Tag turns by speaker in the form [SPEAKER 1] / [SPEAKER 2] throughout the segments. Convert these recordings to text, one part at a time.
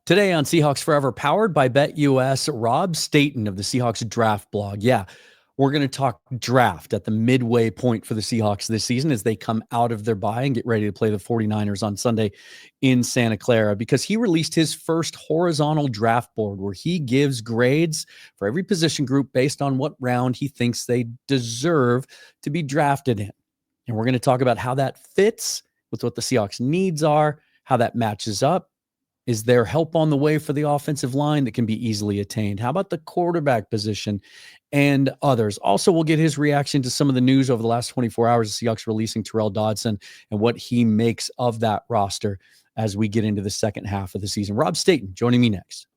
[SPEAKER 1] Today on Seahawks Forever, powered by BetUS, Rob Staton of the Seahawks Draft Blog. Yeah, we're going to talk draft at the midway point for the Seahawks this season as they come out of their bye and get ready to play the 49ers on Sunday in Santa Clara, because he released his first horizontal draft board where he gives grades for every position group based on what round he thinks they deserve to be drafted in. And we're going to talk about how that fits with what the Seahawks' needs are, how that matches up. Is there help on the way for the offensive line that can be easily attained? How about the quarterback position and others? Also, we'll get his reaction to some of the news over the last 24 hours, the Seahawks releasing Terrell Dodson and what he makes of that roster as we get into the second half of the season. Rob Staton joining me next.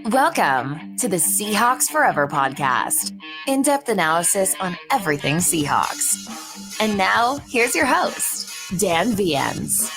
[SPEAKER 2] Welcome to the Seahawks Forever podcast. In-depth analysis on everything Seahawks. And now, here's your host, Dan Viens.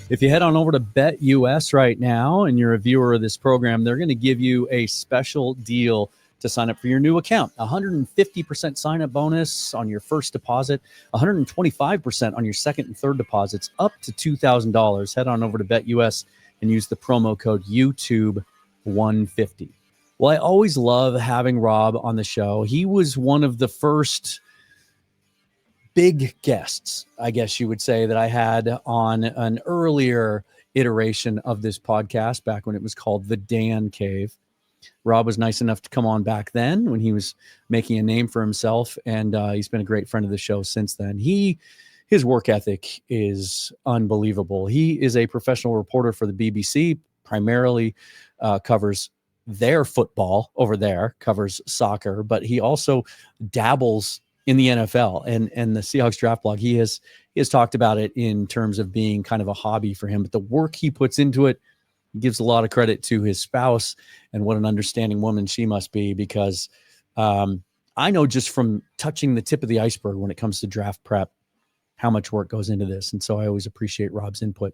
[SPEAKER 1] If you head on over to BetUS right now and you're a viewer of this program, they're going to give you a special deal to sign up for your new account. 150% sign-up bonus on your first deposit, 125% on your second and third deposits, up to $2,000. Head on over to BetUS and use the promo code YouTube150. Well, I always love having Rob on the show. He was one of the first big guests, I guess you would say, that I had on an earlier iteration of this podcast back when it was called The Dan Cave. Rob was nice enough to come on back then when he was making a name for himself, and he's been a great friend of the show since then. His work ethic is unbelievable. He is a professional reporter for the BBC, primarily covers their football over there, covers soccer, but he also dabbles in the NFL and the Seahawks Draft Blog. He has talked about it in terms of being kind of a hobby for him, but the work he puts into it, he gives a lot of credit to his spouse and what an understanding woman she must be, because I know just from touching the tip of the iceberg when it comes to draft prep, how much work goes into this. And so I always appreciate Rob's input.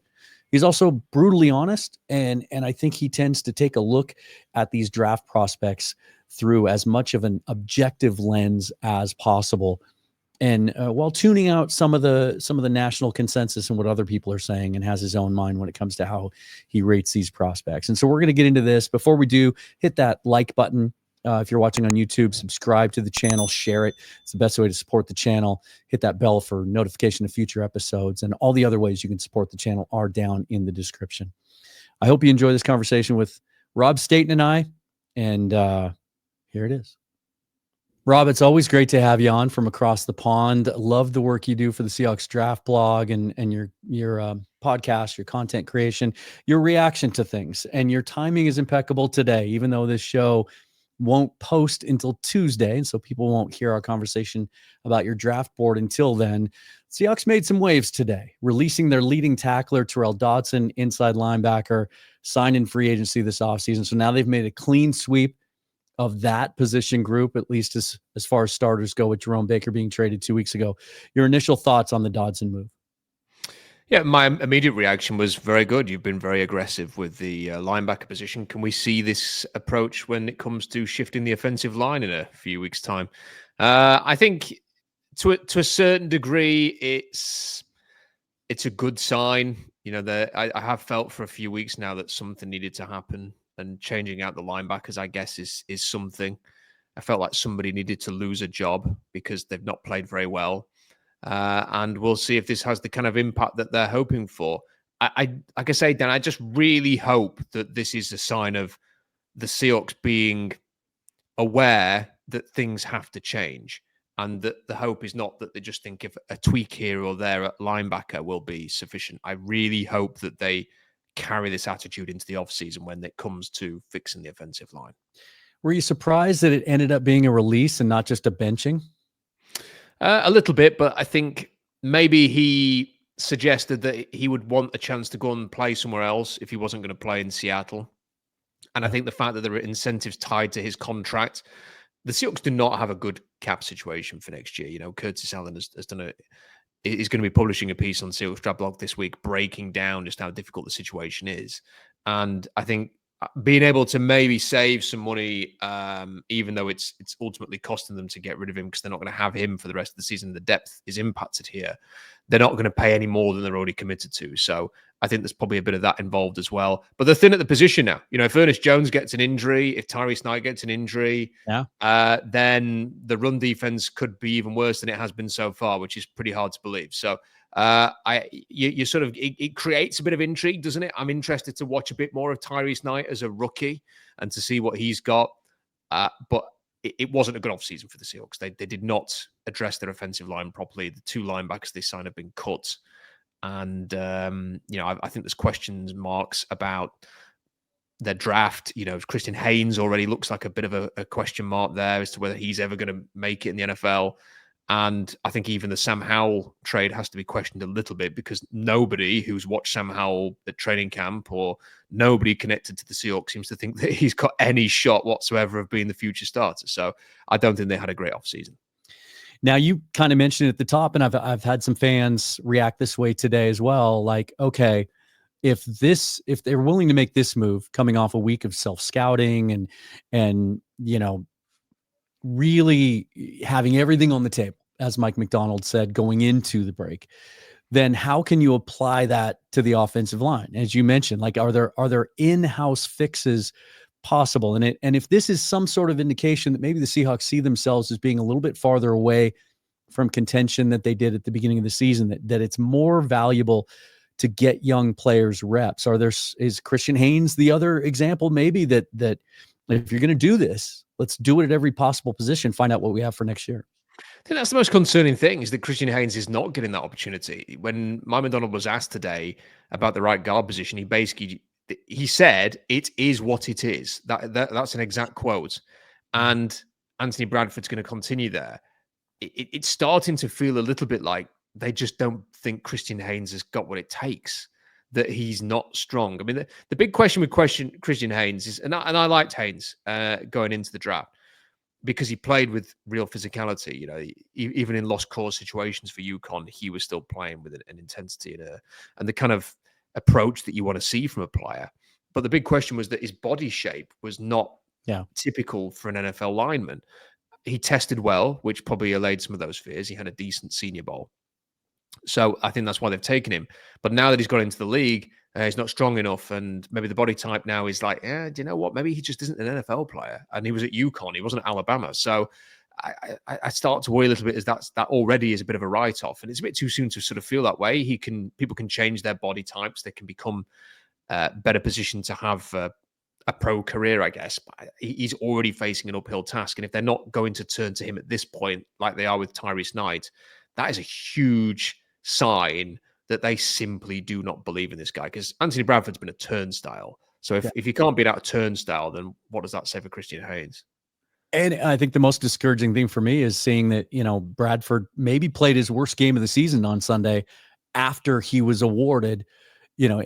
[SPEAKER 1] He's also brutally honest, and I think he tends to take a look at these draft prospects through as much of an objective lens as possible, and while tuning out some of the national consensus and what other people are saying, and has his own mind when it comes to how he rates these prospects. And so we're going to get into this. Before we do, hit that like button. If you're watching on YouTube, subscribe to the channel, share it. It's the best way to support the channel. Hit that bell for notification of future episodes, and all the other ways you can support the channel are down in the description. I hope you enjoy this conversation with Rob Staton and I, and here it is. Rob, it's always great to have you on from across the pond. Love the work you do for the Seahawks Draft Blog and your podcast, your content creation, your reaction to things, and your timing is impeccable today, even though this show won't post until Tuesday, and so people won't hear our conversation about your draft board until then. Seahawks made some waves today, releasing their leading tackler, Terrell Dodson, inside linebacker, signed in free agency this offseason. So now they've made a clean sweep of that position group, at least as far as starters go, with Jerome Baker being traded 2 weeks ago. Your initial thoughts on the Dodson move?
[SPEAKER 3] Yeah, my immediate reaction was very good. You've been very aggressive with the linebacker position. Can we see this approach when it comes to shifting the offensive line in a few weeks' time? I think to a certain degree, it's a good sign. You know, I have felt for a few weeks now that something needed to happen, and changing out the linebackers, I guess, is something. I felt like somebody needed to lose a job because they've not played very well. And we'll see if this has the kind of impact that they're hoping for. Like I say, Dan, I just really hope that this is a sign of the Seahawks being aware that things have to change, and that the hope is not that they just think if a tweak here or there at linebacker will be sufficient. I really hope that they carry this attitude into the offseason when it comes to fixing the offensive line.
[SPEAKER 1] Were you surprised that it ended up being a release and not just a benching?
[SPEAKER 3] A little bit, but I think maybe he suggested that he would want a chance to go and play somewhere else if he wasn't going to play in Seattle. And I think the fact that there are incentives tied to his contract, the Seahawks do not have a good cap situation for next year. You know, Curtis Allen has done is going to be publishing a piece on Seahawks Draft Blog this week, breaking down just how difficult the situation is. And I think being able to maybe save some money, even though it's ultimately costing them to get rid of him because they're not going to have him for the rest of the season. The depth is impacted here. They're not going to pay any more than they're already committed to. So I think there's probably a bit of that involved as well. But they're thin at the position now. If Ernest Jones gets an injury, if Tyrese Knight gets an injury, then the run defense could be even worse than it has been so far, which is pretty hard to believe. So you sort of it creates a bit of intrigue, doesn't it? I'm interested to watch a bit more of Tyrese Knight as a rookie and to see what he's got. But it wasn't a good offseason for the Seahawks. They did not address their offensive line properly. The 2 linebackers they signed have been cut. And, I think there's questions marks about their draft. Christian Haynes already looks like a bit of a question mark there as to whether he's ever going to make it in the NFL. And I think even the Sam Howell trade has to be questioned a little bit because nobody who's watched Sam Howell at training camp or nobody connected to the Seahawks seems to think that he's got any shot whatsoever of being the future starter. So I don't think they had a great offseason.
[SPEAKER 1] Now, you kind of mentioned at the top, and I've had some fans react this way today as well. Like, okay, if they're willing to make this move coming off a week of self-scouting and really having everything on the table, as Mike McDonald said, going into the break, then how can you apply that to the offensive line? As you mentioned, like, are there in-house fixes possible? And if this is some sort of indication that maybe the Seahawks see themselves as being a little bit farther away from contention that they did at the beginning of the season, that it's more valuable to get young players reps. Is Christian Haynes the other example? Maybe that if you're going to do this, let's do it at every possible position, find out what we have for next year.
[SPEAKER 3] I think that's the most concerning thing is that Christian Haynes is not getting that opportunity. When Mike McDonald was asked today about the right guard position, he said, "It is what it is." That's an exact quote. And Anthony Bradford's going to continue there. It's starting to feel a little bit like they just don't think Christian Haynes has got what it takes, that he's not strong. I mean, the big question with Christian Haynes is, and I liked Haynes going into the draft because he played with real physicality. Even in lost cause situations for UConn, he was still playing with an intensity and the kind of approach that you want to see from a player. But the big question was that his body shape was not typical for an NFL lineman. He tested well, which probably allayed some of those fears. He had a decent Senior Bowl. So I think that's why they've taken him. But now that he's got into the league, he's not strong enough. And maybe the body type now is like, do you know what? Maybe he just isn't an NFL player. And he was at UConn. He wasn't at Alabama. So I start to worry a little bit as that already is a bit of a write-off. And it's a bit too soon to sort of feel that way. People can change their body types. They can become better positioned to have a pro career, I guess. But he's already facing an uphill task. And if they're not going to turn to him at this point, like they are with Tyrese Knight, that is a huge sign that they simply do not believe in this guy, because Anthony Bradford's been a turnstile. So if you can't beat out a turnstile, then what does that say for Christian Haynes?
[SPEAKER 1] And I think the most discouraging thing for me is seeing that, Bradford maybe played his worst game of the season on Sunday after he was awarded,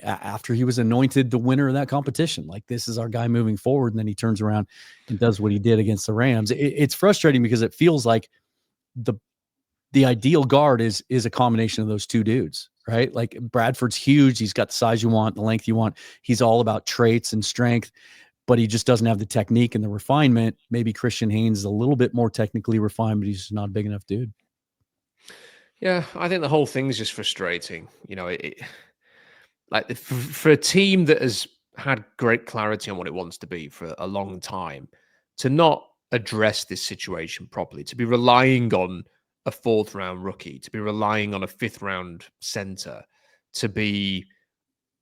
[SPEAKER 1] after he was anointed the winner of that competition. Like, this is our guy moving forward. And then he turns around and does what he did against the Rams. It's frustrating because it feels like the ideal guard is a combination of those two dudes, right? Like, Bradford's huge. He's got the size you want, the length you want. He's all about traits and strength, but he just doesn't have the technique and the refinement. Maybe Christian Haynes is a little bit more technically refined, but he's just not a big enough dude.
[SPEAKER 3] Yeah, I think the whole thing is just frustrating. For a team that has had great clarity on what it wants to be for a long time, to not address this situation properly, to be relying on a 4th-round rookie, to be relying on a 5th-round center, to be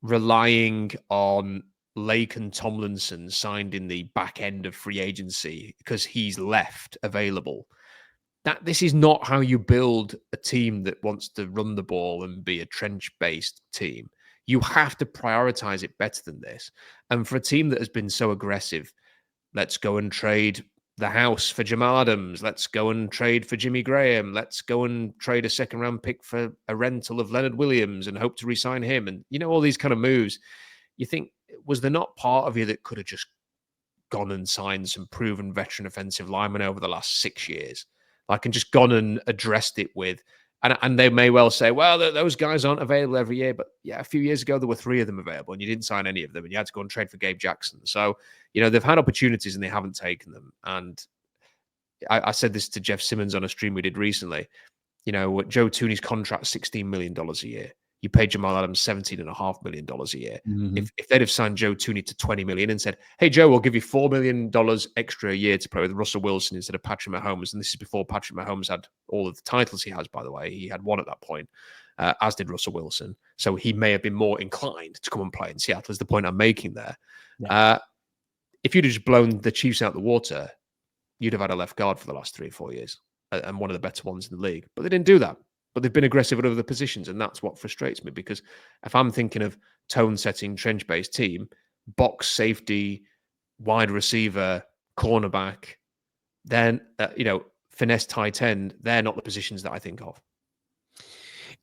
[SPEAKER 3] relying on Laken Tomlinson signed in the back end of free agency because he's left available. This is not how you build a team that wants to run the ball and be a trench-based team. You have to prioritize it better than this. And for a team that has been so aggressive, let's go and trade the house for Jamal Adams. Let's go and trade for Jimmy Graham. Let's go and trade a 2nd-round pick for a rental of Leonard Williams and hope to re-sign him. And, all these kind of moves. You think, was there not part of you that could have just gone and signed some proven veteran offensive linemen over the last 6 years? And just gone and addressed it with And they may well say, well, those guys aren't available every year. But yeah, a few years ago, there were 3 of them available and you didn't sign any of them and you had to go and trade for Gabe Jackson. So, they've had opportunities and they haven't taken them. And I said this to Jeff Simmons on a stream we did recently. Joe Tooney's contract, $16 million a year. You pay Jamal Adams $17.5 million a year.
[SPEAKER 1] Mm-hmm.
[SPEAKER 3] If they'd have signed Joe Tooney to $20 million and said, hey, Joe, we'll give you $4 million extra a year to play with Russell Wilson instead of Patrick Mahomes. And this is before Patrick Mahomes had all of the titles he has, by the way. He had 1 at that point, as did Russell Wilson. So he may have been more inclined to come and play in Seattle, is the point I'm making there. Yeah. If you'd have just blown the Chiefs out the water, you'd have had a left guard for the last 3 or 4 years and one of the better ones in the league. But they didn't do that. But they've been aggressive at other positions, and that's what frustrates me, because if I'm thinking of tone-setting, trench-based team, box safety, wide receiver, cornerback, then, finesse tight end, they're not the positions that I think of.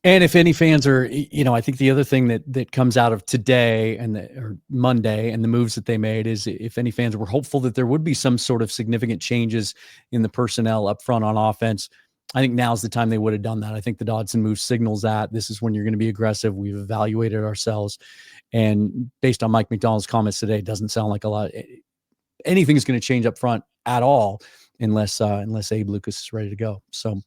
[SPEAKER 1] And if any fans are, I think the other thing that comes out of today or Monday and the moves that they made is, if any fans were hopeful that there would be some sort of significant changes in the personnel up front on offense, I think now's the time they would have done that. I think the Dodson move signals that this is when you're going to be aggressive. We've evaluated ourselves. And based on Mike McDonald's comments today, it doesn't sound like anything's going to change up front at all unless Abe Lucas is ready to go. So,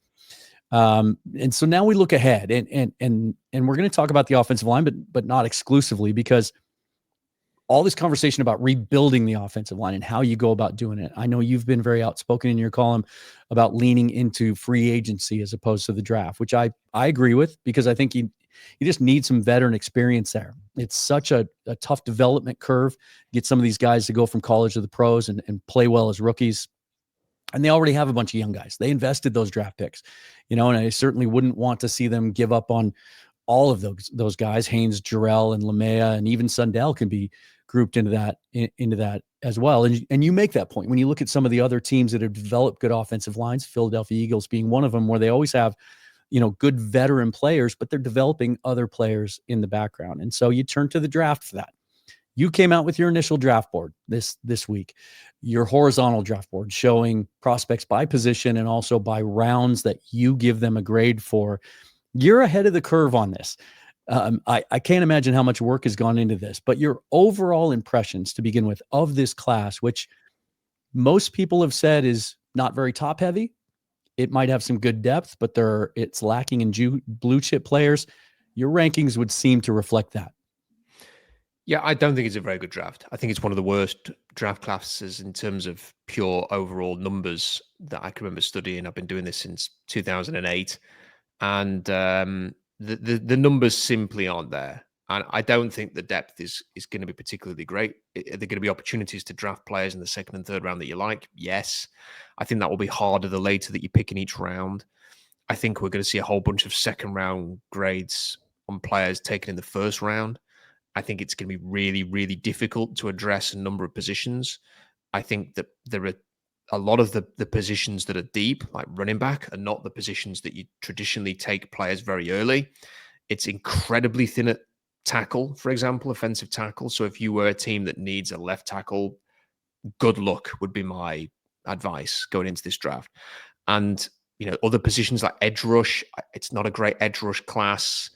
[SPEAKER 1] and so now we look ahead and we're going to talk about the offensive line, but not exclusively, because all this conversation about rebuilding the offensive line and how you go about doing it. I know you've been very outspoken in your column about leaning into free agency as opposed to the draft, which I agree with, because I think you just need some veteran experience there. It's such a tough development curve. Get some of these guys to go from college to the pros and play well as rookies. And they already have a bunch of young guys. They invested those draft picks, and I certainly wouldn't want to see them give up on all of those guys. Haynes, Jarrell, and LeMaya, and even Sundell can be grouped into that as well. And you make that point when you look at some of the other teams that have developed good offensive lines, Philadelphia Eagles being one of them, where they always have, good veteran players, but they're developing other players in the background. And so you turn to the draft for that. You came out with your initial draft board this week, your horizontal draft board showing prospects by position and also by rounds that you give them a grade for. You're ahead of the curve on this. I can't imagine how much work has gone into this, but your overall impressions to begin with of this class, which most people have said is not very top heavy. It might have some good depth, but it's lacking in blue chip players. Your rankings would seem to reflect that.
[SPEAKER 3] Yeah, I don't think it's a very good draft. I think it's one of the worst draft classes in terms of pure overall numbers that I can remember studying. I've been doing this since 2008. And the numbers simply aren't there. And I don't think the depth is going to be particularly great. Are there going to be opportunities to draft players in the 2nd and 3rd round that you like? Yes. I think that will be harder the later that you pick in each round. I think we're going to see a whole bunch of 2nd round grades on players taken in the 1st round. I think it's going to be really, really difficult to address a number of positions. I think that there are a lot of the positions that are deep, like running back, are not the positions that you traditionally take players very early. It's incredibly thin at tackle, for example, offensive tackle. So if you were a team that needs a left tackle, good luck would be my advice going into this draft. And, other positions like edge rush, it's not a great edge rush class.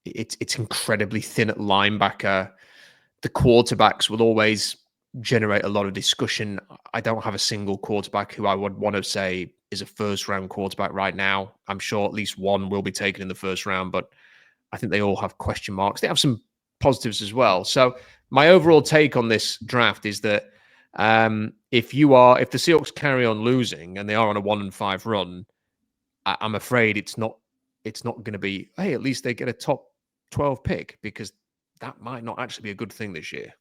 [SPEAKER 3] It's incredibly thin at linebacker. The quarterbacks will always generate a lot of discussion. I don't have a single quarterback who I would want to say is a 1st round quarterback right now. I'm sure at least one will be taken in the 1st round, but I think they all have question marks. They have some positives as well. So my overall take on this draft is that if the Seahawks carry on losing and they are on a 1-5 run, I'm afraid it's not going to be, hey, at least they get a top 12 pick, because that might not actually be a good thing this year.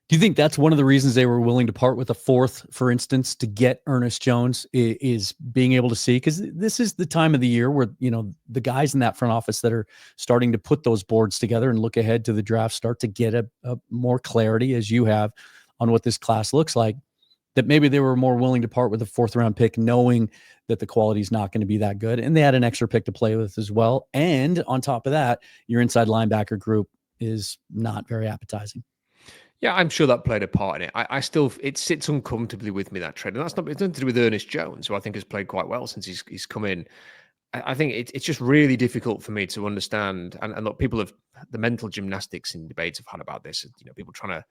[SPEAKER 1] Do you think that's one of the reasons they were willing to part with a 4th, for instance, to get Ernest Jones, is being able to see? Because this is the time of the year where, the guys in that front office that are starting to put those boards together and look ahead to the draft start to get a more clarity, as you have, on what this class looks like, that maybe they were more willing to part with a 4th round pick, knowing that the quality is not going to be that good. And they had an extra pick to play with as well. And on top of that, your inside linebacker group is not very appetizing.
[SPEAKER 3] Yeah, I'm sure that played a part in it. I still, it sits uncomfortably with me, that trade. And that's not, it's nothing to do with Ernest Jones, who I think has played quite well since he's come in. I think it's just really difficult for me to understand. And look, people have, the mental gymnastics and debates have had about this, people trying to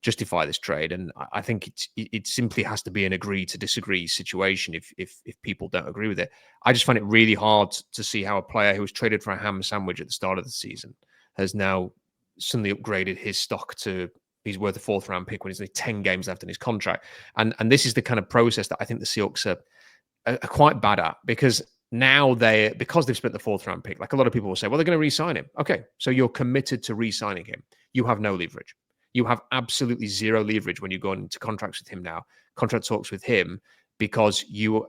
[SPEAKER 3] justify this trade. And I think it simply has to be an agree to disagree situation if people don't agree with it. I just find it really hard to see how a player who was traded for a ham sandwich at the start of the season has now suddenly upgraded his stock to he's worth a fourth round pick when he's only 10 games left in his contract. And this is the kind of process that I think the Seahawks are quite bad at, because now because they've spent the fourth round pick, like a lot of people will say, well, they're going to re-sign him. Okay, so you're committed to re-signing him. You have no leverage. You have absolutely zero leverage when you go into contracts with him now, contract talks with him, because you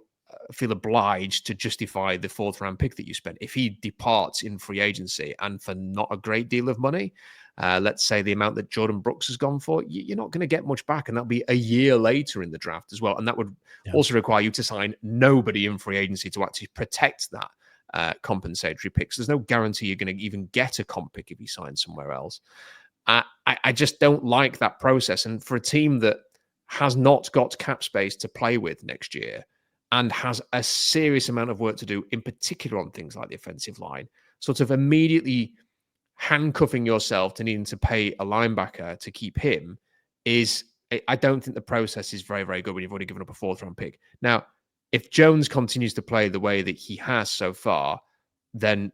[SPEAKER 3] feel obliged to justify the fourth round pick that you spent. If he departs in free agency and for not a great deal of money, let's say the amount that Jordan Brooks has gone for, you're not going to get much back. And that'll be a year later in the draft as well. And that would also require you to sign nobody in free agency to actually protect that compensatory pick. So there's no guarantee you're going to even get a comp pick if you sign somewhere else. I just don't like that process. And for a team that has not got cap space to play with next year and has a serious amount of work to do, in particular on things like the offensive line, sort of immediately handcuffing yourself to needing to pay a linebacker to keep him I don't think the process is very, very good when you've already given up a fourth round pick. Now, if Jones continues to play the way that he has so far, then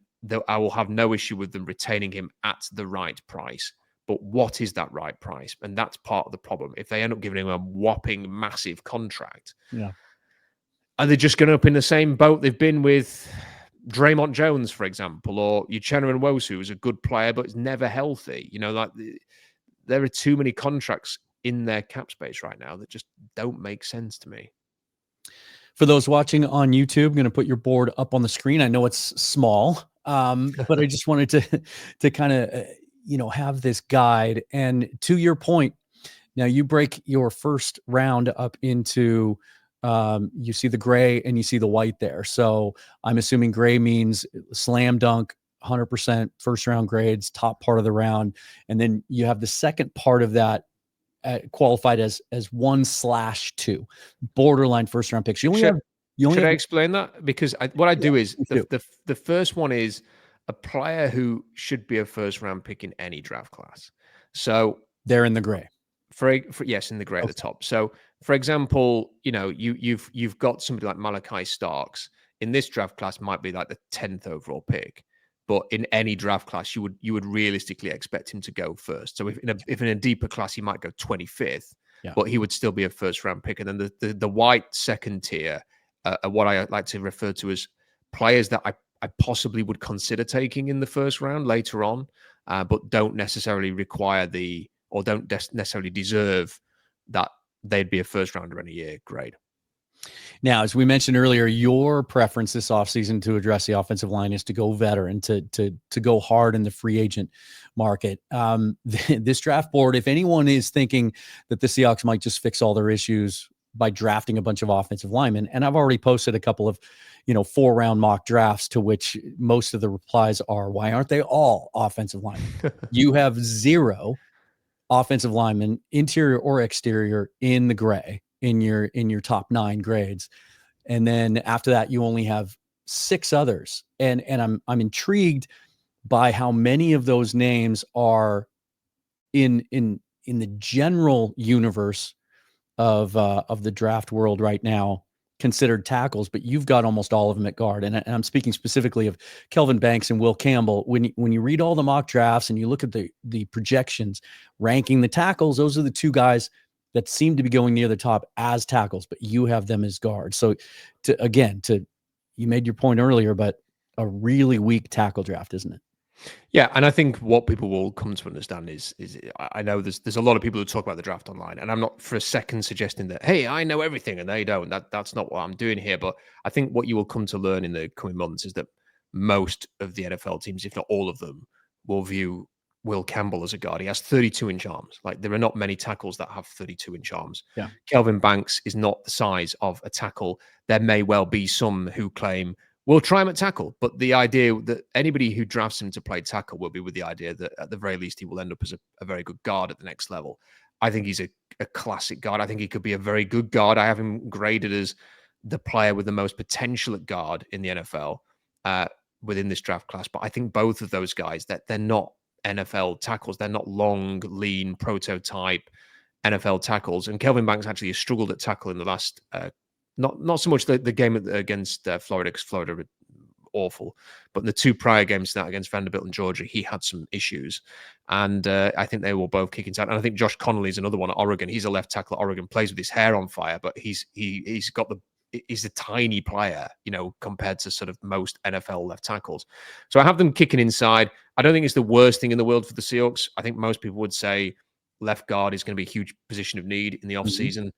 [SPEAKER 3] I will have no issue with them retaining him at the right price. But what is that right price? And that's part of the problem. If they end up giving him a whopping massive contract, are they just going to up in the same boat they've been with Draymond Jones, for example, or Uchenna Nwosu, who's a good player but is never healthy? There are too many contracts in their cap space right now that just don't make sense to me.
[SPEAKER 1] For those watching on YouTube, I'm going to put your board up on the screen. I know it's small, but I just wanted to kind of have this guide. And to your point, now you break your first round up into you see the gray and you see the white there. So I'm assuming gray means slam dunk, 100% first round grades, top part of the round. And then you have the second part of that qualified as 1/2 borderline first round picks. Should I
[SPEAKER 3] explain that? Because what I do is the first one is a player who should be a first round pick in any draft class. So
[SPEAKER 1] they're in the gray.
[SPEAKER 3] Yes, in the gray at the top. So, for example, you've got somebody like Malachi Starks in this draft class, might be like the 10th overall pick, but in any draft class, you would realistically expect him to go first. So if in a deeper class, he might go 25th, but he would still be a first round pick. And then the white second tier are what I like to refer to as players that I possibly would consider taking in the first round later on, but don't necessarily require or don't necessarily deserve that they'd be a first rounder in a year grade.
[SPEAKER 1] Now, as we mentioned earlier, your preference this offseason to address the offensive line is to go veteran, to go hard in the free agent market. This draft board, if anyone is thinking that the Seahawks might just fix all their issues by drafting a bunch of offensive linemen, and I've already posted a couple of 4-round mock drafts to which most of the replies are, why aren't they all offensive linemen? You have 0 offensive linemen, interior or exterior, in the gray in your top 9 grades. And then after that, you only have 6 others. And I'm intrigued by how many of those names are in the general universe of the draft world right now considered tackles, but you've got almost all of them at guard. And I'm speaking specifically of Kelvin Banks and Will Campbell. When you read all the mock drafts and you look at the projections ranking the tackles, those are the 2 guys that seem to be going near the top as tackles, but you have them as guards. So you made your point earlier, but a really weak tackle draft, isn't it?
[SPEAKER 3] Yeah, and I think what people will come to understand is I know there's a lot of people who talk about the draft online, and I'm not for a second suggesting that, hey, I know everything and they don't. That's not what I'm doing here. But I think what you will come to learn in the coming months is that most of the NFL teams, if not all of them, will view Will Campbell as a guard. He has 32-inch arms. Like, there are not many tackles that have 32-inch arms.
[SPEAKER 1] Yeah.
[SPEAKER 3] Kelvin Banks is not the size of a tackle. There may well be some who claim, we'll try him at tackle, but the idea that anybody who drafts him to play tackle will be with the idea that at the very least he will end up as a very good guard at the next level. I think he's a classic guard. I think he could be a very good guard. I have him graded as the player with the most potential at guard in the NFL within this draft class. But I think both of those guys, that they're not NFL tackles. They're not long, lean, prototype NFL tackles. And Kelvin Banks actually has struggled at tackle in the last, not so much the game against Florida, because Florida were awful, but in the two prior games to that against Vanderbilt and Georgia, he had some issues. And I think they will both kick inside. And I think Josh Connolly is another one at Oregon. He's a left tackle at Oregon, plays with his hair on fire, but he's a tiny player, compared to sort of most NFL left tackles. So I have them kicking inside. I don't think it's the worst thing in the world for the Seahawks. I think most people would say left guard is going to be a huge position of need in the offseason.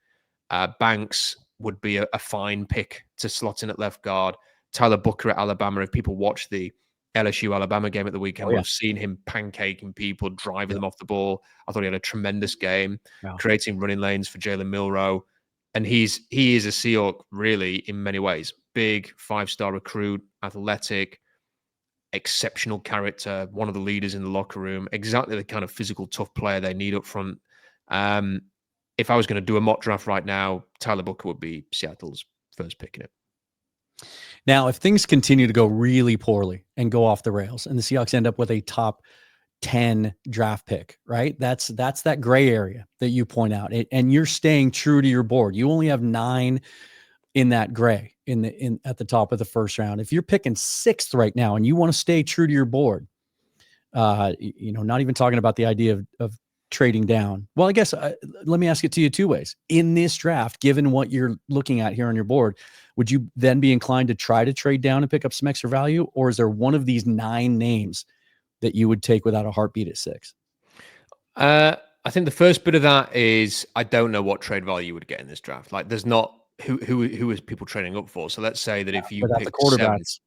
[SPEAKER 3] Banks would be a fine pick to slot in at left guard. Tyler Booker at Alabama, if people watch the LSU-Alabama game at the weekend, we've seen him pancaking people, driving them off the ball. I thought he had a tremendous game, creating running lanes for Jalen Milroe. And he is a Seahawk, really, in many ways. Big, 5-star recruit, athletic, exceptional character, one of the leaders in the locker room, exactly the kind of physical, tough player they need up front. If I was going to do a mock draft right now, Tyler Booker would be Seattle's first pick in it.
[SPEAKER 1] Now, if things continue to go really poorly and go off the rails and the Seahawks end up with a top 10 draft pick, right? That's that gray area that you point out. And you're staying true to your board. You only have 9 in that gray at the top of the first round. If you're picking 6th right now and you want to stay true to your board, not even talking about the idea of trading down. Well, I guess let me ask it to you 2 ways. In this draft, given what you're looking at here on your board, would you then be inclined to try to trade down and pick up some extra value? Or is there one of these 9 names that you would take without a heartbeat at 6?
[SPEAKER 3] I think the first bit of that is I don't know what trade value you would get in this draft. Like, there's not who is people trading up for. So let's say that if you pick the quarterbacks,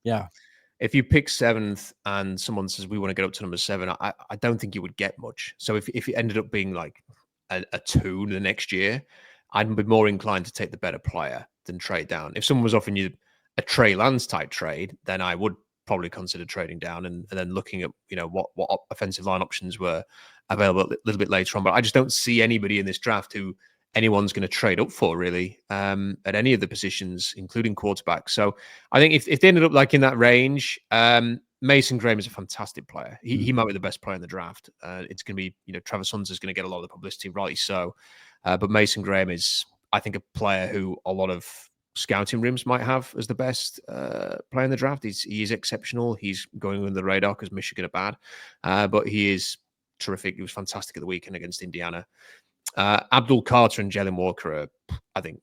[SPEAKER 3] if you pick 7th and someone says we want to get up to number 7, I don't think you would get much. So if it ended up being like a 2 the next year, I'd be more inclined to take the better player than trade down. If someone was offering you a Trey Lance type trade, then I would probably consider trading down and then looking at what offensive line options were available a little bit later on. But I just don't see anybody in this draft who anyone's going to trade up for, really, at any of the positions, including quarterback. So I think if they ended up like in that range, Mason Graham is a fantastic player. He might be the best player in the draft. It's going to be, Travis Hunter's going to get a lot of the publicity, rightly so. But Mason Graham is, I think, a player who a lot of scouting rooms might have as the best player in the draft. He is exceptional. He's going under the radar because Michigan are bad. But he is terrific. He was fantastic at the weekend against Indiana. Abdul Carter and Jalen Walker are, I think,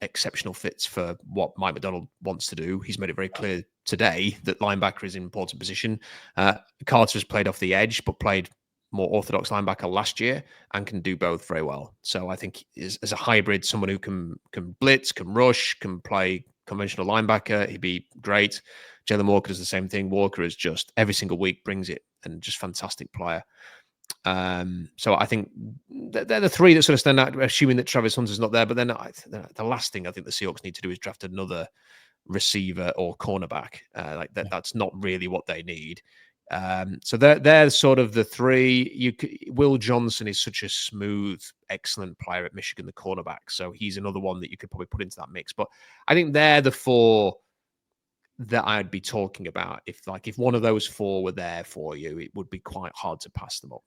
[SPEAKER 3] exceptional fits for what Mike McDonald wants to do. He's made it very clear today that linebacker is an important position. Carter has played off the edge, but played more orthodox linebacker last year and can do both very well. So I think as a hybrid, someone who can blitz, can rush, can play conventional linebacker, he'd be great. Jalen Walker does the same thing. Walker is just every single week brings it and just fantastic player. So I think they're the 3 that sort of stand out, assuming that Travis Hunter's not there. But then the last thing I think the Seahawks need to do is draft another receiver or cornerback. That's not really what they need. So they're sort of the 3. Will Johnson is such a smooth, excellent player at Michigan, the cornerback. So he's another one that you could probably put into that mix. But I think they're the 4 that I'd be talking about. If one of those 4 were there for you, it would be quite hard to pass them up.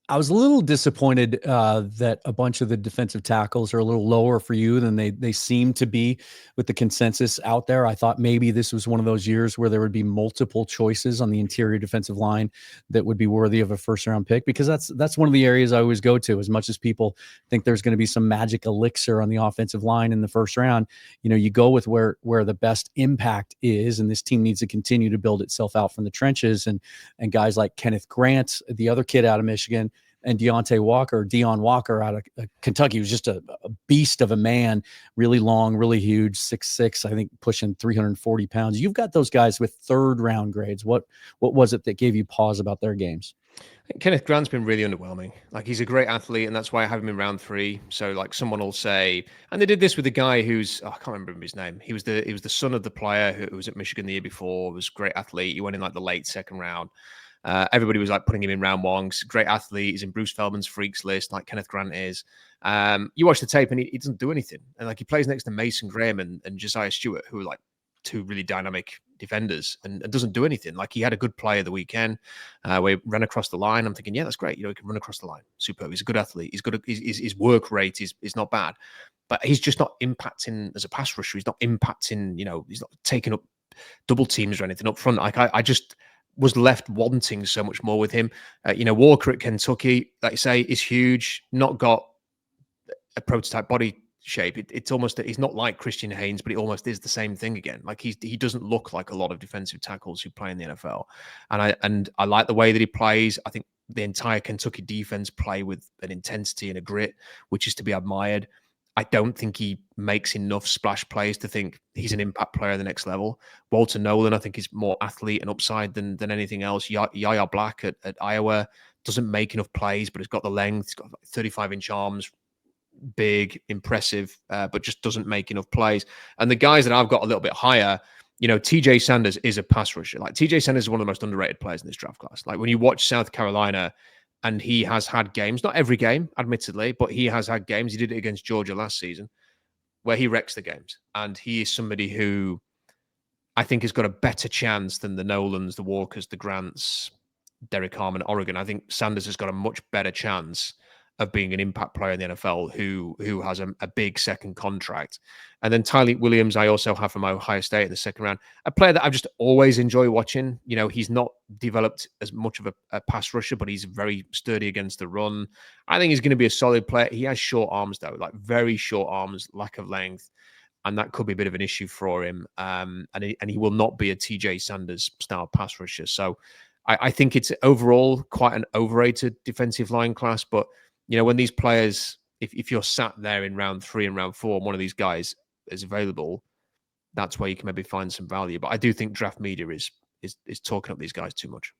[SPEAKER 1] I was a little disappointed that a bunch of the defensive tackles are a little lower for you than they seem to be with the consensus out there. I thought maybe this was one of those years where there would be multiple choices on the interior defensive line that would be worthy of a first-round pick, because that's one of the areas I always go to. As much as people think there's going to be some magic elixir on the offensive line in the first round, you go with where the best impact is, and this team needs to continue to build itself out from the trenches. And guys like Kenneth Grant, the other kid out of Michigan, and Deon Walker out of Kentucky, was just a beast of a man, really long, really huge, 6'6", I think pushing 340 pounds. You've got those guys with 3rd-round grades. What was it that gave you pause about their games?
[SPEAKER 3] Kenneth Grant's been really underwhelming. Like, he's a great athlete, and that's why I have him in round 3. So, like, someone will say, and they did this with a guy who's, I can't remember his name. He was the son of the player who was at Michigan the year before. Was a great athlete. He went in like the late 2nd round. Everybody was like putting him in round one. Great athlete. He's in Bruce Feldman's freaks list, like Kenneth Grant is. You watch the tape and he doesn't do anything. And like he plays next to Mason Graham and Josiah Stewart, who are like two really dynamic defenders, and doesn't do anything. Like he had a good play of the weekend where he ran across the line. I'm thinking, yeah, that's great. He can run across the line. Superb. He's a good athlete. He's good. His work rate is not bad, but he's just not impacting as a pass rusher. He's not impacting, he's not taking up double teams or anything up front. Like I just was left wanting so much more with him. Walker at Kentucky, like you say, is huge. Not got a prototype body shape. It's almost, he's not like Christian Haynes, but it almost is the same thing again. Like he doesn't look like a lot of defensive tackles who play in the NFL. And I like the way that he plays. I think the entire Kentucky defense play with an intensity and a grit, which is to be admired. I don't think he makes enough splash plays to think he's an impact player at the next level. Walter Nolan, I think, is more athlete and upside than anything else. Yaya Black at Iowa doesn't make enough plays, but he's got the length. He's got 35-inch arms, big, impressive, but just doesn't make enough plays. And the guys that I've got a little bit higher, TJ Sanders is a pass rusher. Like TJ Sanders is one of the most underrated players in this draft class. Like when you watch South Carolina, and he has had games, not every game, admittedly, but he has had games. He did it against Georgia last season where he wrecks the games. And he is somebody who I think has got a better chance than the Nolans, the Walkers, the Grants, Derek Harmon, Oregon. I think Sanders has got a much better chance of being an impact player in the NFL who has a big second contract. And then Tyleik Williams, I also have from Ohio State in the second round, a player that I just always enjoy watching. He's not developed as much of a pass rusher, but he's very sturdy against the run. I think he's going to be a solid player. He has short arms, though, like very short arms, lack of length. And that could be a bit of an issue for him. And he will not be a TJ Sanders style pass rusher. So I think it's overall quite an overrated defensive line class. But when these players, if you're sat there in round 3 and round 4, and one of these guys is available, that's where you can maybe find some value. But I do think draft media is talking up these guys too much.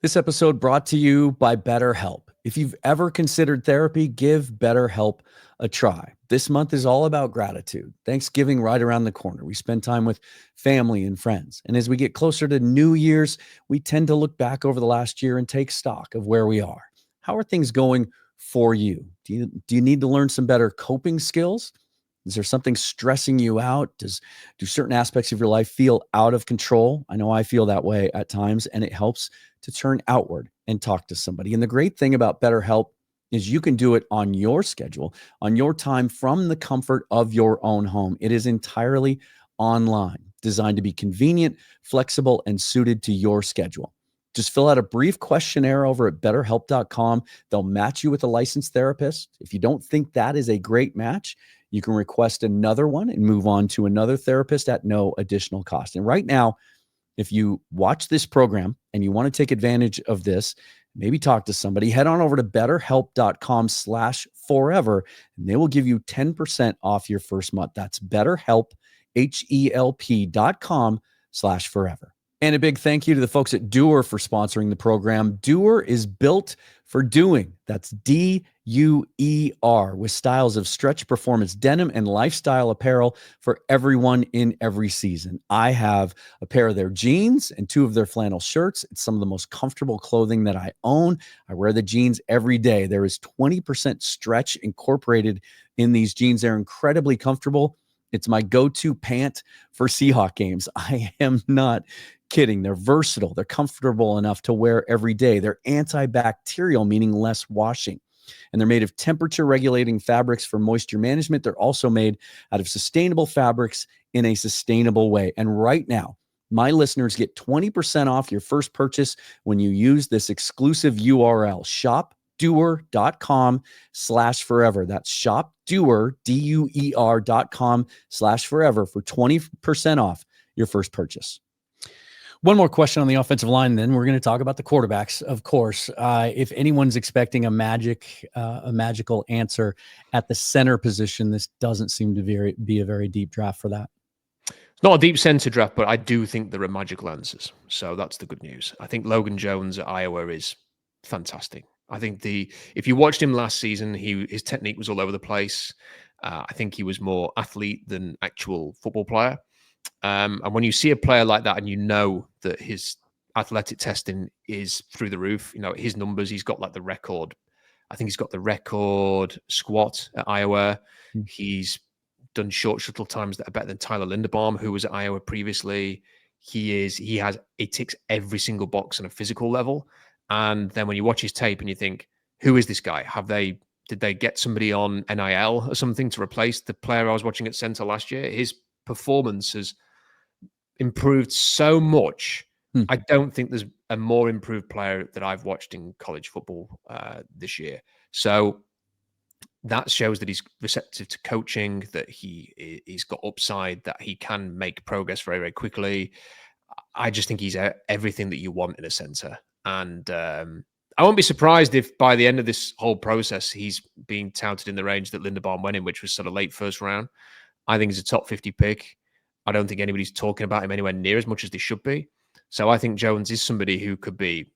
[SPEAKER 1] This episode brought to you by BetterHelp. If you've ever considered therapy, give BetterHelp a try. This month is all about gratitude. Thanksgiving right around the corner. We spend time with family and friends. And as we get closer to New Year's, we tend to look back over the last year and take stock of where we are. How are things going for you? Do you need to learn some better coping skills? Is there something stressing you out? Do certain aspects of your life feel out of control? I know I feel that way at times, and it helps to turn outward and talk to somebody. And the great thing about BetterHelp is you can do it on your schedule, on your time, from the comfort of your own home. It is entirely online, designed to be convenient, flexible, and suited to your schedule. Just fill out a brief questionnaire over at BetterHelp.com. They'll match you with a licensed therapist. If you don't think that is a great match, you can request another one and move on to another therapist at no additional cost. And right now, if you watch this program and you want to take advantage of this, maybe talk to somebody, head on over to BetterHelp.com/forever, and they will give you 10% off your first month. That's BetterHelp, HELP.com/forever. And a big thank you to the folks at Doer for sponsoring the program. Doer is built for doing. That's DUER, with styles of stretch performance denim and lifestyle apparel for everyone in every season. I have a pair of their jeans and 2 of their flannel shirts. It's some of the most comfortable clothing that I own. I wear the jeans every day. There is 20% stretch incorporated in these jeans. They're incredibly comfortable. It's my go-to pant for Seahawks games. I am not kidding. They're versatile. They're comfortable enough to wear every day. They're antibacterial, meaning less washing. And they're made of temperature-regulating fabrics for moisture management. They're also made out of sustainable fabrics in a sustainable way. And right now, my listeners get 20% off your first purchase when you use this exclusive URL, shopdoer.com/forever. That's shopdoer, DUER.com/forever for 20% off your first purchase. One more question on the offensive line, then we're going to talk about the quarterbacks, of course. If anyone's expecting a magical answer at the center position, this doesn't seem to be a very deep draft for that.
[SPEAKER 3] It's not a deep center draft, but I do think there are magical answers. So that's the good news. I think Logan Jones at Iowa is fantastic. I think if you watched him last season, his technique was all over the place. I think he was more athlete than actual football player. And when you see a player like that and you know that his athletic testing is through the roof. His numbers, he's got like the record. I think he's got the record squat at Iowa. He's done short shuttle times that are better than Tyler Linderbaum, who was at Iowa previously. He ticks every single box on a physical level. And then when you watch his tape and you think, who is this guy? Did they get somebody on NIL or something to replace the player I was watching at center last year? His performance has improved so much. I don't think there's a more improved player that I've watched in college football this year. So that shows that he's receptive to coaching, that he's got upside, that he can make progress very, very quickly. I just think he's everything that you want in a center. And I won't be surprised if by the end of this whole process, he's being touted in the range that Linderbaum went in, which was sort of late first round. I think he's a top 50 pick. I don't think anybody's talking about him anywhere near as much as they should be. So I think Jones is somebody who could be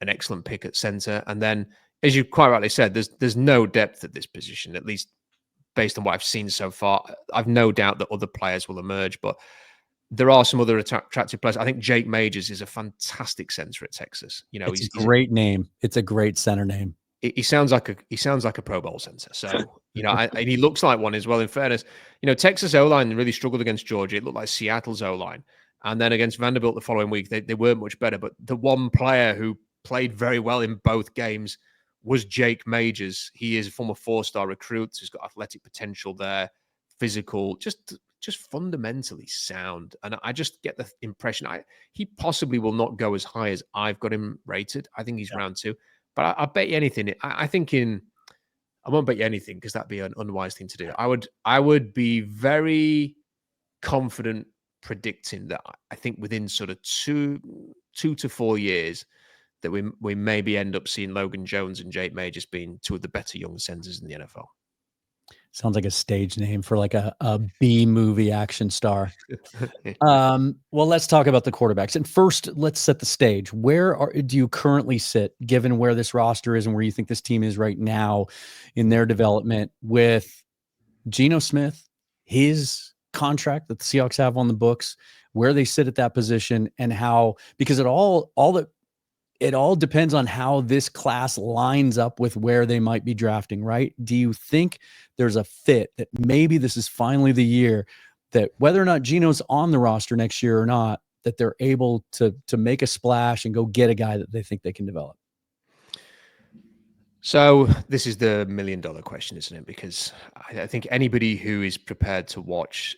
[SPEAKER 3] an excellent pick at center. And then, as you quite rightly said, there's no depth at this position, at least based on what I've seen so far. I've no doubt that other players will emerge, but there are some other attractive players. I think Jake Majors is a fantastic center at Texas.
[SPEAKER 1] It's a great name. It's a great center name.
[SPEAKER 3] He sounds like a Pro Bowl center. So, and he looks like one as well. In fairness, Texas O-line really struggled against Georgia. It looked like Seattle's O-line. And then against Vanderbilt the following week, they weren't much better. But the one player who played very well in both games was Jake Majors. He is a former 4-star recruit. He's got athletic potential there, physical, just fundamentally sound. And I just get the impression he possibly will not go as high as I've got him rated. I think he's round 2. But I bet you anything. I won't bet you anything because that'd be an unwise thing to do. I would be very confident predicting that I think within sort of 2 to 4 years that we maybe end up seeing Logan Jones and Jake Majors being two of the better young centers in the NFL.
[SPEAKER 1] Sounds like a stage name for like a B movie action star. Well, let's talk about the quarterbacks. And first, let's set the stage. Where do you currently sit, given where this roster is and where you think this team is right now in their development with Geno Smith, his contract that the Seahawks have on the books, where they sit at that position, and how, because it all depends on how this class lines up with where they might be drafting, right? Do you think there's a fit that maybe this is finally the year that whether or not Geno's on the roster next year or not, that they're able to make a splash and go get a guy that they think they can develop?
[SPEAKER 3] So this is the $1 million question, isn't it? Because I think anybody who is prepared to watch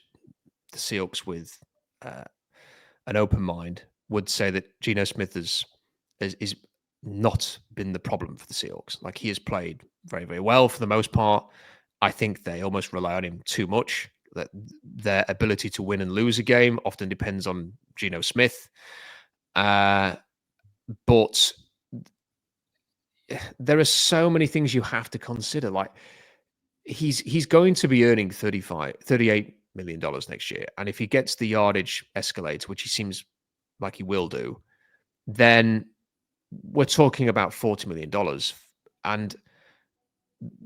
[SPEAKER 3] the Seahawks with an open mind would say that Geno Smith is not been the problem for the Seahawks. Like, he has played very, very well for the most part. I think they almost rely on him too much. That their ability to win and lose a game often depends on Geno Smith. But there are so many things you have to consider. Like, he's going to be earning $38 million next year. And if he gets the yardage escalator, which he seems like he will do, then we're talking about $40 million. And